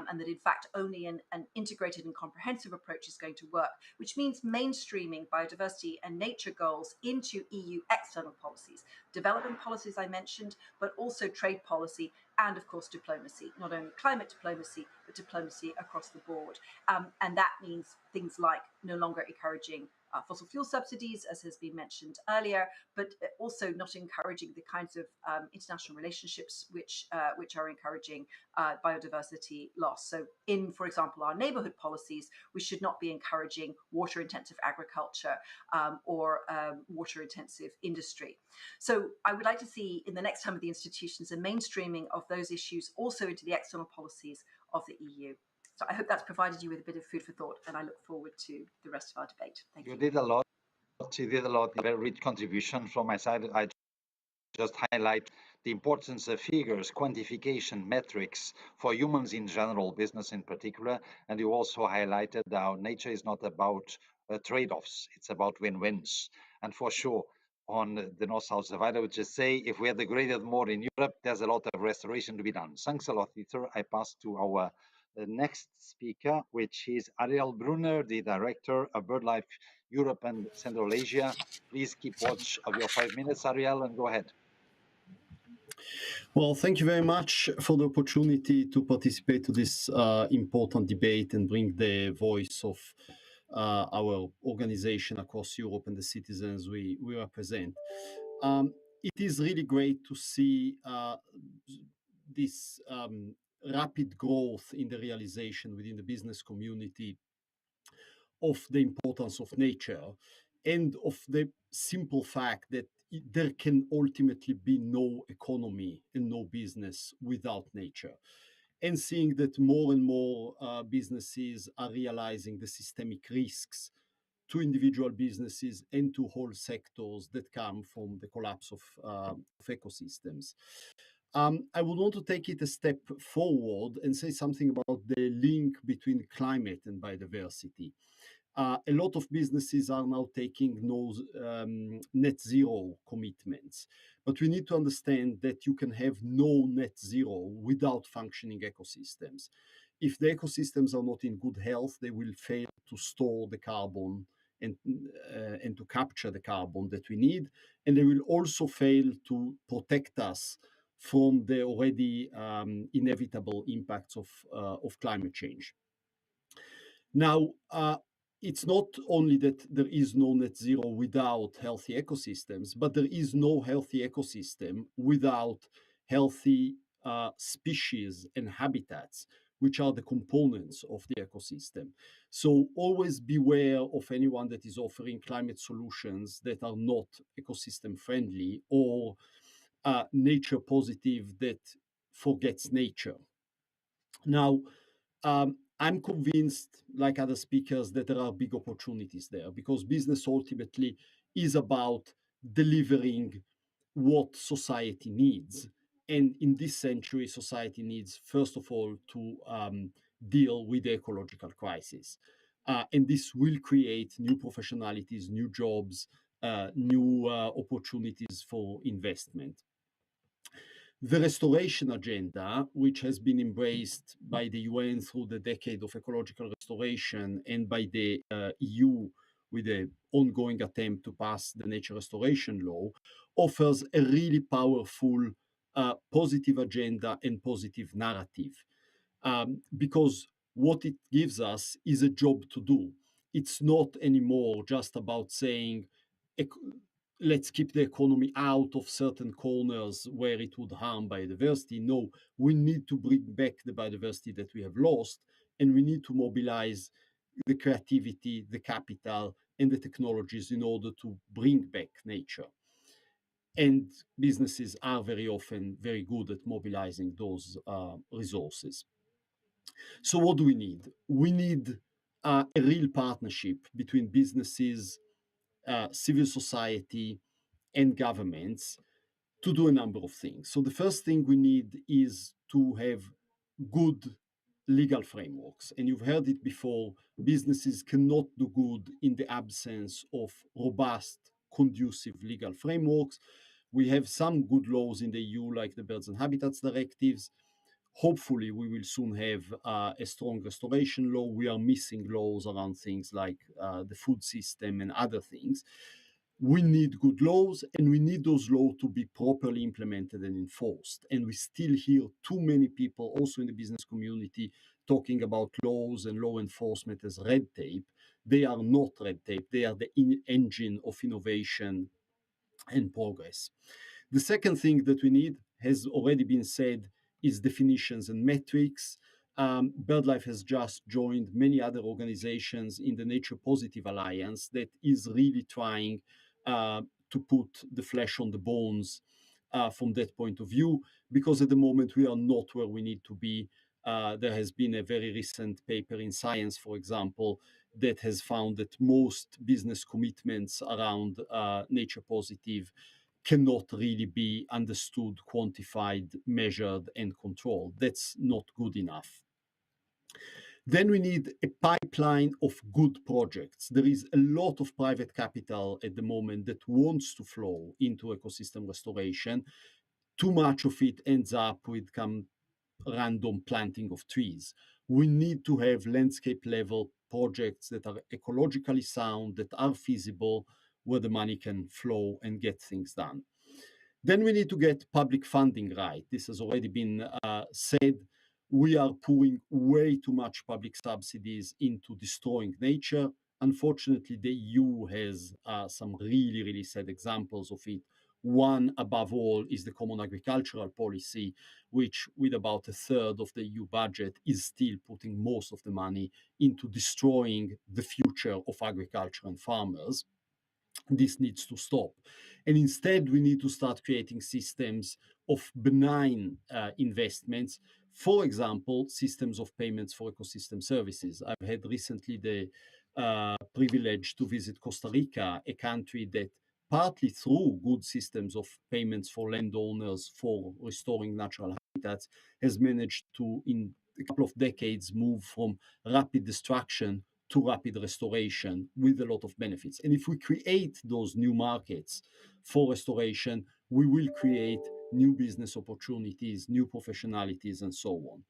and that in fact only an integrated and comprehensive approach is going to work, which means mainstreaming biodiversity and nature goals into EU external policies, development policies I mentioned, but also trade policy and of course diplomacy, not only climate diplomacy, but diplomacy across the board. And that means things like no longer encouraging fossil fuel subsidies, as has been mentioned earlier, but also not encouraging the kinds of international relationships which are encouraging biodiversity loss. So in, for example, our neighborhood policies, we should not be encouraging water-intensive agriculture or water-intensive industry. So I would like to see in the next time of the institutions a mainstreaming of those issues also into the external policies of the EU. So I hope that's provided you with a bit of food for thought, and I look forward to the rest of our debate. Thank you. You did a lot. You did a lot. Very rich contribution from my side. I just highlight the importance of figures, quantification, metrics for humans in general, business in particular. And you also highlighted how nature is not about trade-offs. It's about win-wins. And for sure, on the North-South divide, I would just say, if we had the graded more in Europe, there's a lot of restoration to be done. Thanks a lot, Peter. I pass to our next speaker, which is Ariel Brunner, the Director of BirdLife Europe and Central Asia. Please keep watch of your 5 minutes, Ariel, and go ahead. Well, thank you very much for the opportunity to participate to this important debate and bring the voice of our organization across Europe and the citizens we represent. It is really great to see this rapid growth in the realization within the business community of the importance of nature and of the simple fact that there can ultimately be no economy and no business without nature. And seeing that more and more businesses are realizing the systemic risks to individual businesses and to whole sectors that come from the collapse of ecosystems. I would want to take it a step forward and say something about the link between climate and biodiversity. A lot of businesses are now taking net zero commitments, but we need to understand that you can have no net zero without functioning ecosystems. If the ecosystems are not in good health, they will fail to store the carbon and to capture the carbon that we need, and they will also fail to protect us from the already inevitable impacts of climate change. Now, it's not only that there is no net zero without healthy ecosystems, but there is no healthy ecosystem without healthy species and habitats, which are the components of the ecosystem. So always beware of anyone that is offering climate solutions that are not ecosystem friendly or nature positive that forgets nature. Now, I'm convinced, like other speakers, that there are big opportunities there because business ultimately is about delivering what society needs. And in this century, society needs, first of all, to deal with the ecological crisis. And this will create new professionalities, new jobs, new opportunities for investment. The restoration agenda, which has been embraced by the UN through the decade of ecological restoration and by the EU with the ongoing attempt to pass the nature restoration law, offers a really powerful positive agenda and positive narrative. Because what it gives us is a job to do. It's not anymore just about saying let's keep the economy out of certain corners where it would harm biodiversity. No, we need to bring back the biodiversity that we have lost, and we need to mobilize the creativity, the capital, and the technologies in order to bring back nature. And businesses are very often very good at mobilizing those resources. So what do we need? We need a real partnership between businesses, civil society, and governments to do a number of things. So the first thing we need is to have good legal frameworks. And you've heard it before, businesses cannot do good in the absence of robust, conducive legal frameworks. We have some good laws in the EU, like the Birds and Habitats Directives. Hopefully, we will soon have a strong restoration law. We are missing laws around things like the food system and other things. We need good laws, and we need those laws to be properly implemented and enforced. And we still hear too many people, also in the business community, talking about laws and law enforcement as red tape. They are not red tape. They are the engine of innovation and progress. The second thing that we need has already been said is definitions and metrics. BirdLife has just joined many other organizations in the Nature Positive Alliance that is really trying to put the flesh on the bones from that point of view, because at the moment we are not where we need to be. There has been a very recent paper in Science, for example, that has found that most business commitments around nature positive cannot really be understood, quantified, measured, and controlled. That's not good enough. Then we need a pipeline of good projects. There is a lot of private capital at the moment that wants to flow into ecosystem restoration. Too much of it ends up with random planting of trees. We need to have landscape level projects that are ecologically sound, that are feasible, where the money can flow and get things done. Then we need to get public funding right. This has already been said. We are pouring way too much public subsidies into destroying nature. Unfortunately, the EU has some really, really sad examples of it. One, above all, is the Common Agricultural Policy, which, with about a third of the EU budget, is still putting most of the money into destroying the future of agriculture and farmers. This needs to stop. And instead, we need to start creating systems of benign investments. For example, systems of payments for ecosystem services. I've had recently the privilege to visit Costa Rica, a country that partly through good systems of payments for landowners for restoring natural habitats has managed to, in a couple of decades, move from rapid destruction to rapid restoration with a lot of benefits. And if we create those new markets for restoration, we will create new business opportunities, new professionalities, and so on.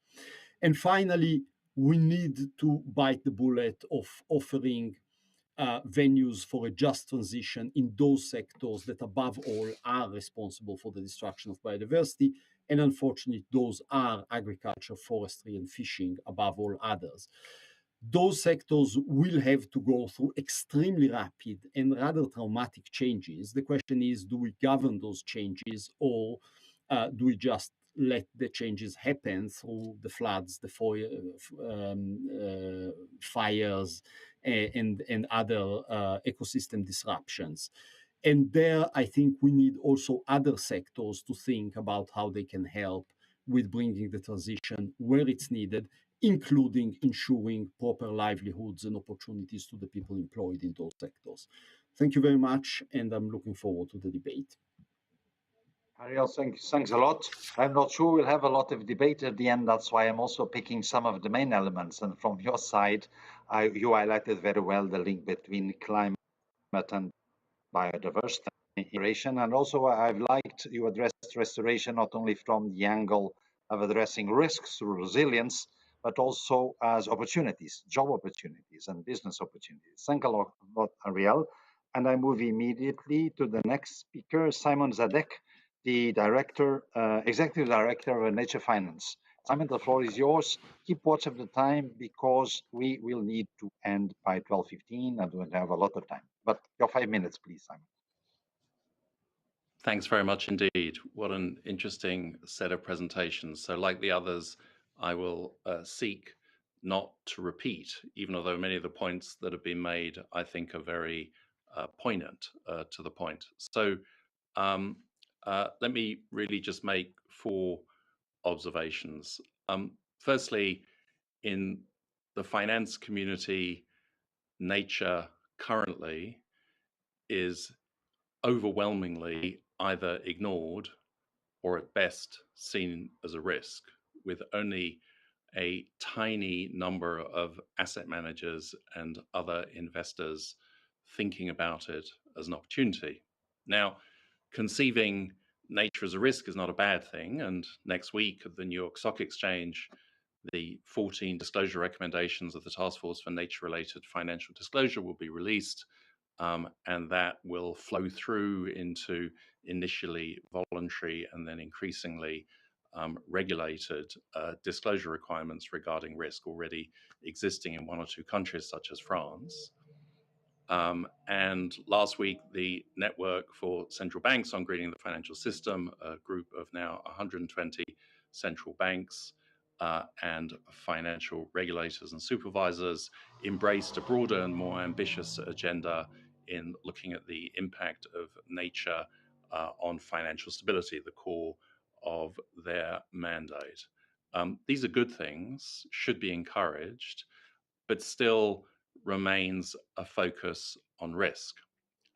And finally, we need to bite the bullet of offering venues for a just transition in those sectors that, above all, are responsible for the destruction of biodiversity. And unfortunately, those are agriculture, forestry, and fishing, above all others. Those sectors will have to go through extremely rapid and rather traumatic changes. The question is, do we govern those changes, or do we just let the changes happen through the floods, the fires, and other ecosystem disruptions? And there, I think we need also other sectors to think about how they can help with bringing the transition where it's needed, including ensuring proper livelihoods and opportunities to the people employed in those sectors. Thank you very much, and I'm looking forward to the debate. Ariel, thanks a lot. I'm not sure we'll have a lot of debate at the end. That's why I'm also picking some of the main elements. And from your side, you highlighted very well the link between climate and biodiversity integration. And also, I've liked you addressed restoration not only from the angle of addressing risks through resilience, but also as opportunities, job opportunities and business opportunities. Thank a lot, Ariel. And I move immediately to the next speaker, Simon Zadek, the executive director of Nature Finance. Simon, the floor is yours. Keep watch of the time because we will need to end by 12:15 and we have a lot of time. But your 5 minutes, please, Simon. Thanks very much indeed. What an interesting set of presentations. So like the others, I will seek not to repeat, even although many of the points that have been made, I think, are very poignant to the point. So let me really just make 4 observations. Firstly, in the finance community, nature currently is overwhelmingly either ignored or at best seen as a risk, with only a tiny number of asset managers and other investors thinking about it as an opportunity. Now, conceiving nature as a risk is not a bad thing, and next week at the New York Stock Exchange, the 14 disclosure recommendations of the Task Force for Nature-Related Financial Disclosure will be released, and that will flow through into initially voluntary and then increasingly regulated disclosure requirements regarding risk already existing in 1 or 2 countries such as France. And last week, the Network for Central Banks on Greening the Financial System, a group of now 120 central banks and financial regulators and supervisors, embraced a broader and more ambitious agenda in looking at the impact of nature on financial stability, the core of their mandate. These are good things, should be encouraged, but still remains a focus on risk.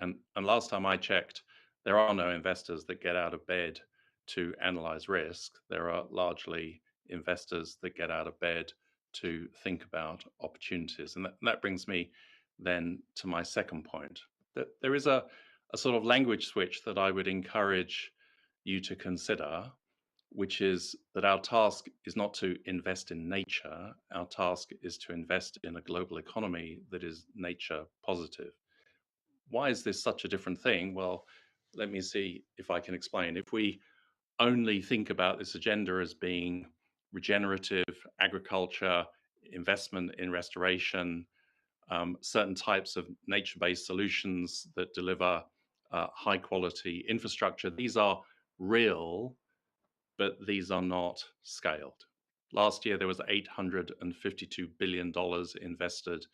And last time I checked, there are no investors that get out of bed to analyze risk. There are largely investors that get out of bed to think about opportunities. And that brings me then to my second point, that there is a sort of language switch that I would encourage you to consider, which is that our task is not to invest in nature. Our task is to invest in a global economy that is nature positive. Why is this such a different thing? Well, let me see if I can explain. If we only think about this agenda as being regenerative agriculture, investment in restoration, certain types of nature-based solutions that deliver high quality infrastructure, these are real, but these are not scaled. Last year, there was $852 billion invested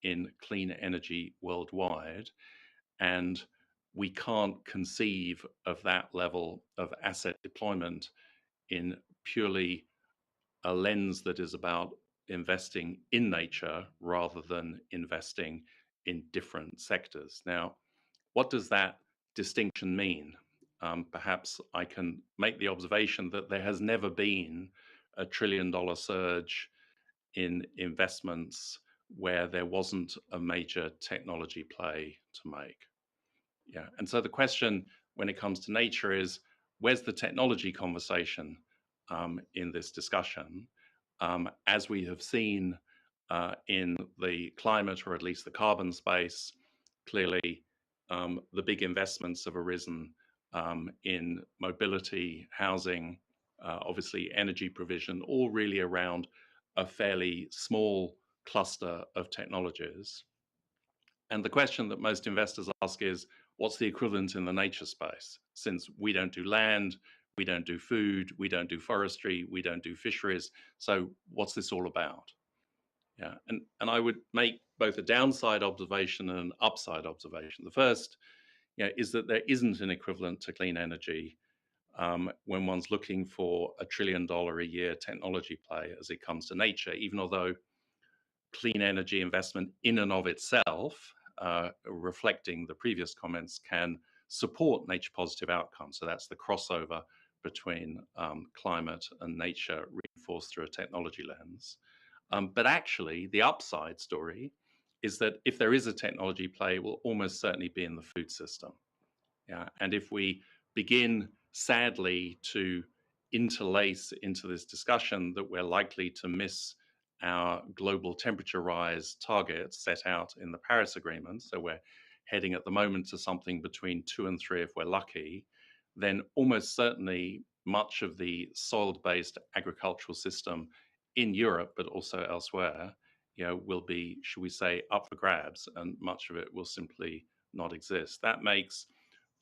in clean energy worldwide, and we can't conceive of that level of asset deployment in purely a lens that is about investing in nature rather than investing in different sectors. Now, what does that distinction mean? Perhaps I can make the observation that there has never been a $1 trillion surge in investments where there wasn't a major technology play to make. Yeah, and so the question when it comes to nature is, where's the technology conversation in this discussion? As we have seen in the climate, or at least the carbon space, clearly the big investments have arisen in mobility, housing, obviously energy provision, all really around a fairly small cluster of technologies. And the question that most investors ask is, what's the equivalent in the nature space? Since we don't do land, we don't do food, we don't do forestry, we don't do fisheries. So what's this all about? Yeah, and I would make both a downside observation and an upside observation. The first is that there isn't an equivalent to clean energy when one's looking for $1 trillion a year technology play as it comes to nature, even although clean energy investment in and of itself, reflecting the previous comments, can support nature positive outcomes. So that's the crossover between climate and nature reinforced through a technology lens. But actually, the upside story is that if there is a technology play, it will almost certainly be in the food system. Yeah, and if we begin, sadly, to interlace into this discussion that we're likely to miss our global temperature rise targets set out in the Paris Agreement, so we're heading at the moment to something between 2 and 3 if we're lucky, then almost certainly much of the soil-based agricultural system in Europe, but also elsewhere, will be, should we say, up for grabs, and much of it will simply not exist. That makes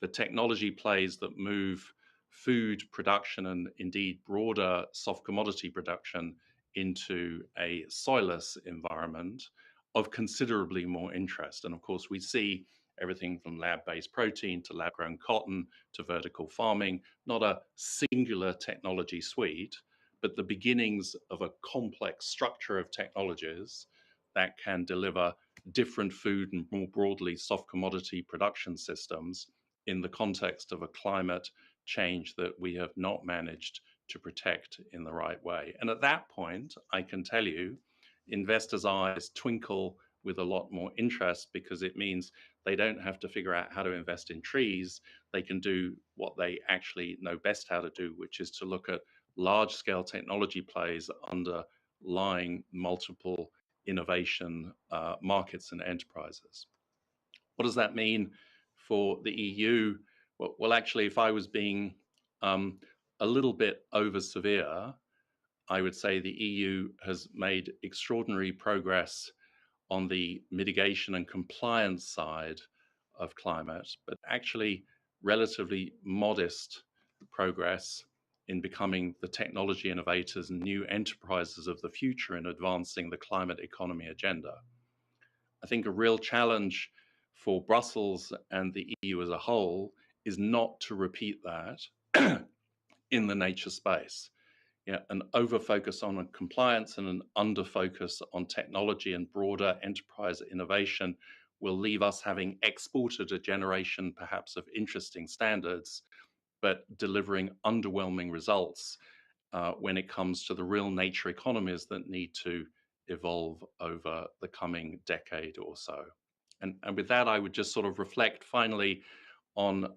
the technology plays that move food production and indeed broader soft commodity production into a soilless environment of considerably more interest. And of course, we see everything from lab-based protein to lab-grown cotton to vertical farming, not a singular technology suite, but the beginnings of a complex structure of technologies that can deliver different food and more broadly soft commodity production systems in the context of a climate change that we have not managed to protect in the right way. And at that point, I can tell you, investors' eyes twinkle with a lot more interest because it means they don't have to figure out how to invest in trees. They can do what they actually know best how to do, which is to look at large-scale technology plays underlying multiple innovation markets and enterprises. What does that mean for the EU? Well, actually, if I was being a little bit over severe, I would say the EU has made extraordinary progress on the mitigation and compliance side of climate, but actually relatively modest progress in becoming the technology innovators and new enterprises of the future in advancing the climate economy agenda. I think a real challenge for Brussels and the EU as a whole is not to repeat that in the nature space. Yeah, an over-focus on compliance and an under-focus on technology and broader enterprise innovation will leave us having exported a generation perhaps of interesting standards, but delivering underwhelming results when it comes to the real nature economies that need to evolve over the coming decade or so. And with that, I would just sort of reflect finally on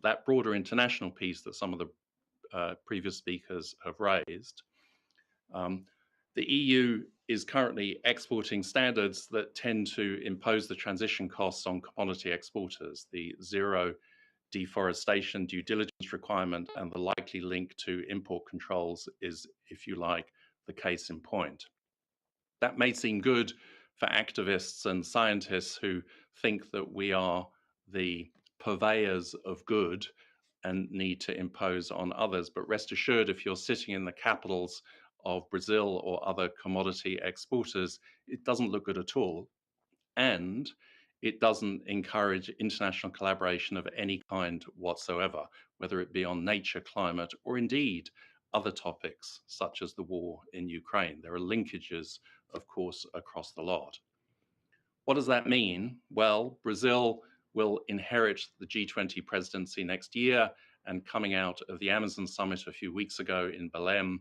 that broader international piece that some of the previous speakers have raised. The EU is currently exporting standards that tend to impose the transition costs on commodity exporters. The zero deforestation due diligence requirement and the likely link to import controls is, if you like, the case in point. That may seem good for activists and scientists who think that we are the purveyors of good and need to impose on others. But rest assured, if you're sitting in the capitals of Brazil or other commodity exporters, it doesn't look good at all. And it doesn't encourage international collaboration of any kind whatsoever, whether it be on nature, climate, or indeed other topics such as the war in Ukraine. There are linkages, of course, across the lot. What does that mean? Well, Brazil will inherit the G20 presidency next year, and coming out of the Amazon summit a few weeks ago in Belém,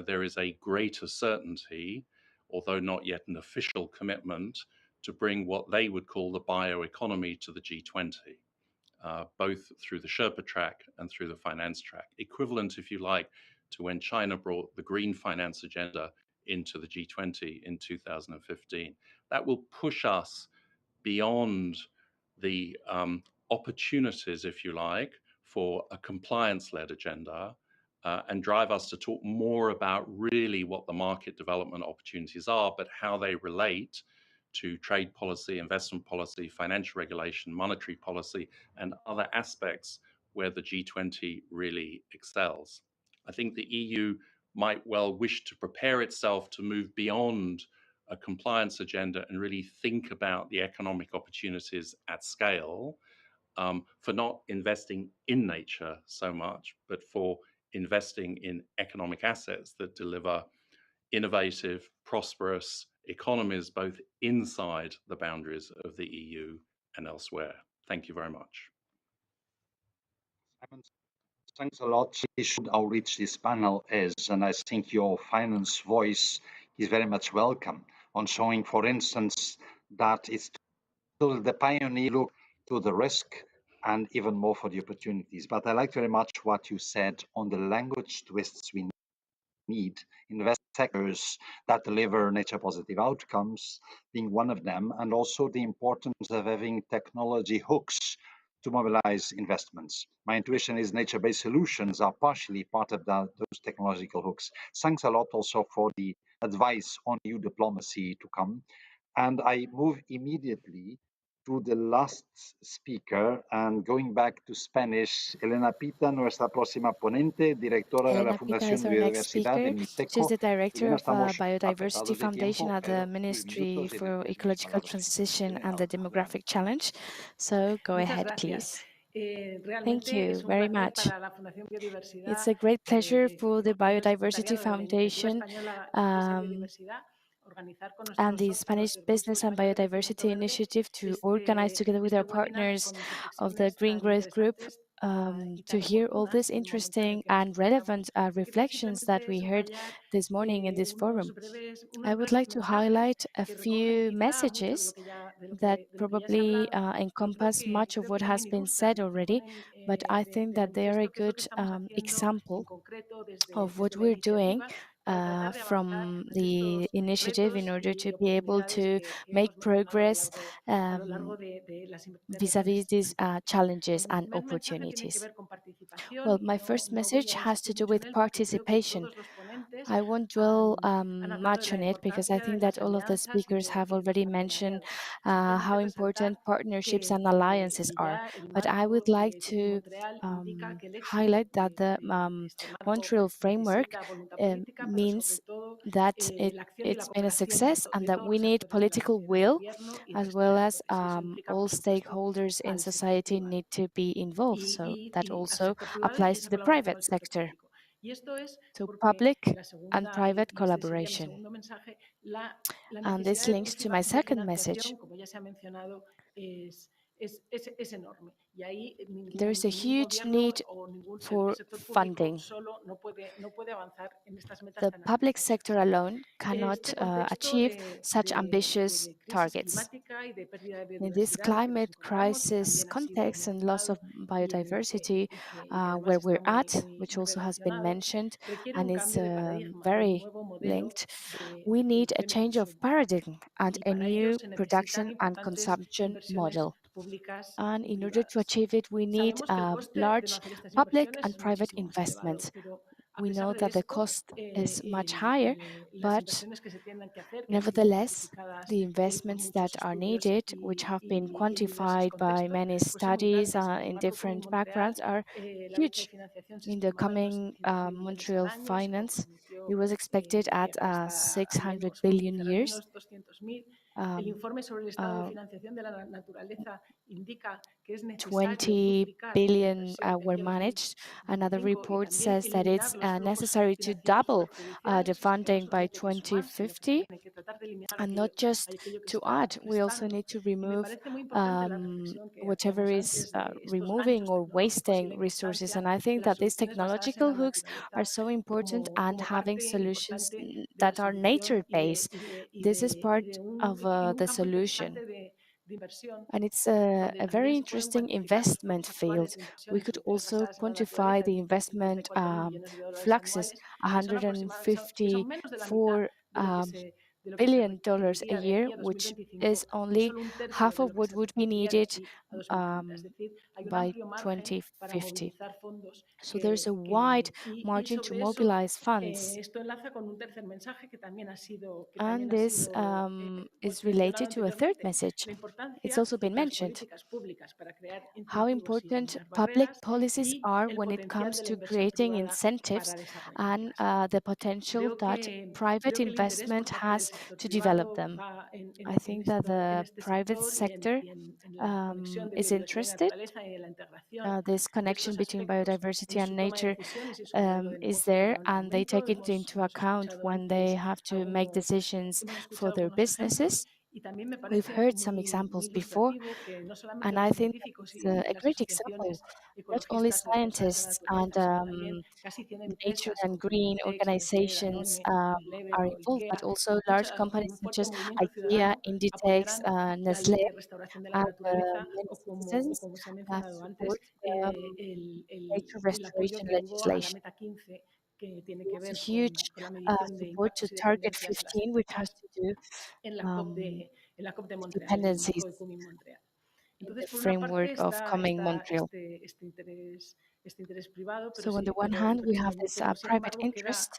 there is a greater certainty, although not yet an official commitment, to bring what they would call the bioeconomy to the G20, both through the Sherpa track and through the finance track, equivalent, if you like, to when China brought the green finance agenda into the G20 in 2015. That will push us beyond the opportunities, if you like, for a compliance-led agenda and drive us to talk more about really what the market development opportunities are, but how they relate to trade policy, investment policy, financial regulation, monetary policy, and other aspects where the G20 really excels. I think the EU might well wish to prepare itself to move beyond a compliance agenda and really think about the economic opportunities at scale for not investing in nature so much, but for investing in economic assets that deliver innovative, prosperous economies both inside the boundaries of the EU and elsewhere. Thank you very much. Simon, thanks a lot. See how rich this panel is, and I think your finance voice is very much welcome on showing, for instance, that it's to the pioneer look to the risk and even more for the opportunities. But I like very much what you said on the language twists we need invest sectors that deliver nature positive outcomes being one of them, and also the importance of having technology hooks to mobilize investments. My intuition is nature-based solutions are partially part of those technological hooks. Thanks a lot also for the advice on EU diplomacy to come. And I move immediately to the last speaker, and going back to Spanish, Elena Pita, nuestra próxima ponente, directora de la Elena Pita Fundación is de our next Biodiversidad speaker. en She's MITECO. the Y director bueno, of estamos Biodiversity apretados de Foundation tiempo, at the pero Ministry minutos y for después mi Ecological palabra. Transition Elena, and the Demographic Challenge. So go Muchas ahead, gracias. please. Thank Realmente you es un very placer much. para la Fundación It's Biodiversidad, a great pleasure for the por medio del Biodiversity secretariado de la Iniciativa Foundation Española de Empresa y Biodiversidad, organizar con and nuestros the socios Spanish del Grupo Business and Español de Crecimiento Biodiversity Verde Initiative to organize together with our webinar partners con of the reflexiones Green tan Growth Group interesantes y to tan hear all oportunas these en el momento en el interesting que nos and relevant encontramos. Yo quería reflections that simplemente we heard subrayar this morning in this forum. unos I would breves like to mensajes highlight a que recogen few quizá mucho messages de that lo que ya se ha probably hablado, pero encompass much of creo what que has también been ilustran said y already, ponen but I think de that they are a manifiesto qué es lo good que estamos haciendo en example concreto of what desde la we're doing iniciativa para tratar de avanzar from ante the estos initiative in retos order y to be able oportunidades to que make hemos mencionado progress a lo largo de las vis-a-vis intervenciones de these hoy. challenges Mi and primer mensaje tiene que opportunities. ver con participación Well, y my first no voy message a has to insistir do mucho en with él porque creo que participation. todos los ponentes I won't dwell han hablado de much la on it because I importancia de think that las all of the alianzas speakers have y del already mentioned partenariado. Simplemente how important resaltar partnerships and alliances que are. ya el But I would marco like de to Montreal indica que el éxito highlight that the de este marco Montreal framework necesita voluntad política, pero sobre means todo that la acción y la it's been a cooperación success and de that todos we los need actores de la political sociedad, will gobierno y as resto de well as actores. Y eso implica, all por supuesto, stakeholders in al sector society privado need to be involved. So that y al also sector privado y applies esa to the colaboración con private el sector sector. público. Y esto es So porque public la and segunda, private y este sería mi collaboration. segundo mensaje, la And this necesidad links to my de second message. financiación, como ya se ha mencionado, es enorme. Y ahí There is a ningún huge gobierno need o ningún for sector público funding. solo no puede avanzar en estas metas The tan public ambiciosas. sector alone cannot Este contexto achieve such ambitious de crisis targets. climática y de pérdida de In this biodiversidad en el que nos climate encontramos, que crisis también ha sido context and loss of mencionado biodiversity, y que además where está we're at, which muy also has been relacionado, mentioned requiere and un is cambio de paradigma, un very nuevo modelo linked, de we need a producción y change of consumo. paradigm and Y a para ello new se necesitan production and importantes consumption inversiones model. públicas And y in order to privadas. achieve it, we need Sabemos que el coste de no large hacer estas public inversiones and es private muchísimo más elevado, investments. pero a We pesar know de that the esto, cost is much higher, las but inversiones que se tienen que hacer, que han sido nevertheless, cuantificadas the por investments that muchos are estudios needed, which have been y en diversos quantified by contextos, many pues son muy studies grandes. En el in marco Común different Montreal, backgrounds, are la brecha de huge. financiación se In the estimaba en unos coming 600.000 millones al Montreal año, se finance, comprometió it was expected at hasta al 600 menos, billion comprometer al years. menos 200.000. El Um, informe sobre el estado de uh, financiación de la naturaleza indica que es necesario 20 duplicar la billion inversión de were aquí a managed. Another 2025 y report también says that it's eliminar los flujos necessary to financieros double the perjudiciales, o sea, que no funding by solamente que suman, sino que se 2050. tiene que tratar de eliminar And not just aquello que to está add, we also restando. need to Y me remove parece muy importante la reflexión que whatever hacíamos is antes de estos removing ganchos or tecnológicos y wasting la resources. importancia And I de think las that these soluciones basadas en technological la hooks are naturaleza so important and como having parte solutions importante de la that are solución nature based. This is part of y en un the campo solution. interesante de inversión, And it's donde a very también se pueden interesting cuantificar los investment flujos actuales field. de inversión We en could soluciones also basadas en la quantify naturaleza the de 154 investment millones de dólares fluxes, anuales, que son menos de la mitad 154 de lo que se billion dollars a requeriría de year, aquí a which 2025 is y only solo un tercio half de of lo que what se would be requeriría de needed aquí a 2030. Es decir, hay un by amplio margen para 2050. movilizar fondos So there's a wide y margin to sobre eso mobilize funds. esto enlaza con un tercer mensaje que también And ha this sido is mencionado related to a third anteriormente, message. la It's importancia also been de las mentioned políticas públicas para crear how incentivos y important eliminar public barreras policies y are el when it potencial comes de la to inversión creating privada incentives para and desarrollarlas. the potential that private Creo que el interés investment por parte del has sector to develop privado them. va I think that en the este private sector sector en la conexión de is biodiversidad y interested. naturaleza y en la integración This de connection estos between aspectos biodiversity en and su toma de nature decisiones y su modelo de is negocio there, como and they instrumento. take it into account Escuchado when they antes have to make decisions hemos for escuchado their algunos ejemplos businesses. y también me We've parece heard some muy examples before, ilustrativo que no solamente and los I think that científicos it's y a las great example. asociaciones Not only ecologistas o defensoras de la scientists and naturaleza, sino también casi 100 nature empresas and como green Inditex, Nestlé, organizations Danone, Unilever are o involved, but IKEA, also large companies un such fuerte as movimiento IKEA, ciudadano Inditex, apoyarán la Nestle, ley de restauración de la and naturaleza many o citizens como se ha mencionado antes, support the nature el apoyo restoration que hubo a la legislation. meta 15 que tiene que There's a ver huge con la medición de support to impactos y Target dependencias de las 15, which has empresas to do en la COP de with Montreal, en el dependencies marco de Común Montreal. in Entonces, the por una framework parte of coming Montreal. este interés privado, So on the one pero hand, we have sin this sin private embargo interest.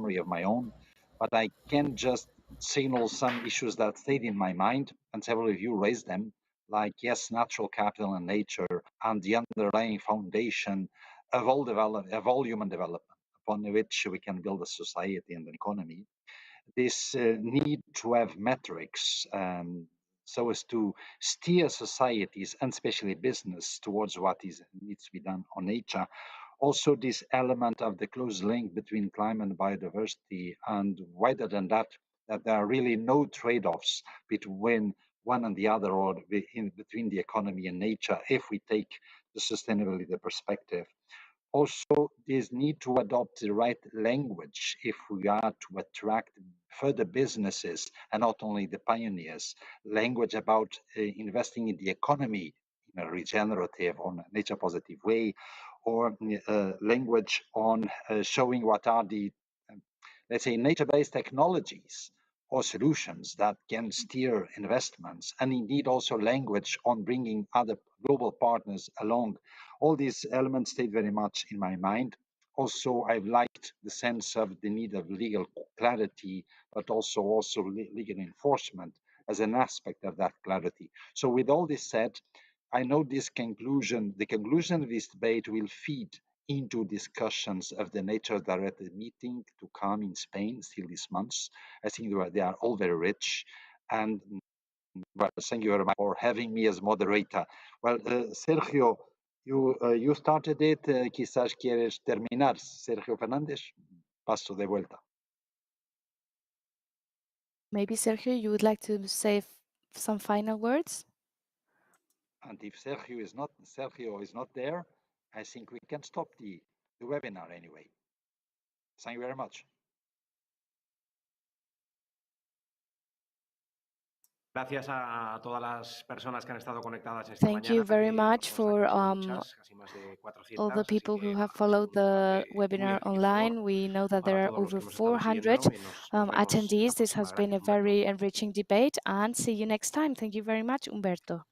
memory of my own, but I can just signal some issues that stayed in my mind, and several of you raised them, like, yes, natural capital and nature, and the underlying foundation of all human development, upon which we can build a society and an economy. This need to have metrics so as to steer societies, and especially business, towards what needs to be done on nature. Also, this element of the close link between climate and biodiversity, and wider than that, that there are really no trade-offs between one and the other, or between the economy and nature, if we take the sustainability perspective. Also, this need to adopt the right language if we are to attract further businesses, and not only the pioneers. Language about investing in the economy in a regenerative or nature positive way, or language on showing what are the, let's say, nature-based technologies or solutions that can steer investments, and indeed also language on bringing other global partners along. All these elements stayed very much in my mind. Also, I've liked the sense of the need of legal clarity, but also legal enforcement as an aspect of that clarity. So with all this said, I know the conclusion of this debate will feed into discussions of the nature-directed meeting to come in Spain still this month. I think they are all very rich. And well, thank you very much for having me as moderator. Well, Sergio, you started it. Quizás quieres terminar. Sergio Fernández, paso de vuelta. Maybe, Sergio, you would like to say some final words? And if Sergio is not there, I think we can stop the webinar anyway. Thank you very much. Gracias a todas las personas que han estado conectadas esta Thank mañana. you very much for all the people who have followed the webinar online. We know that there are over 400 attendees. This has been a very enriching debate, and see you next time. Thank you very much, Humberto.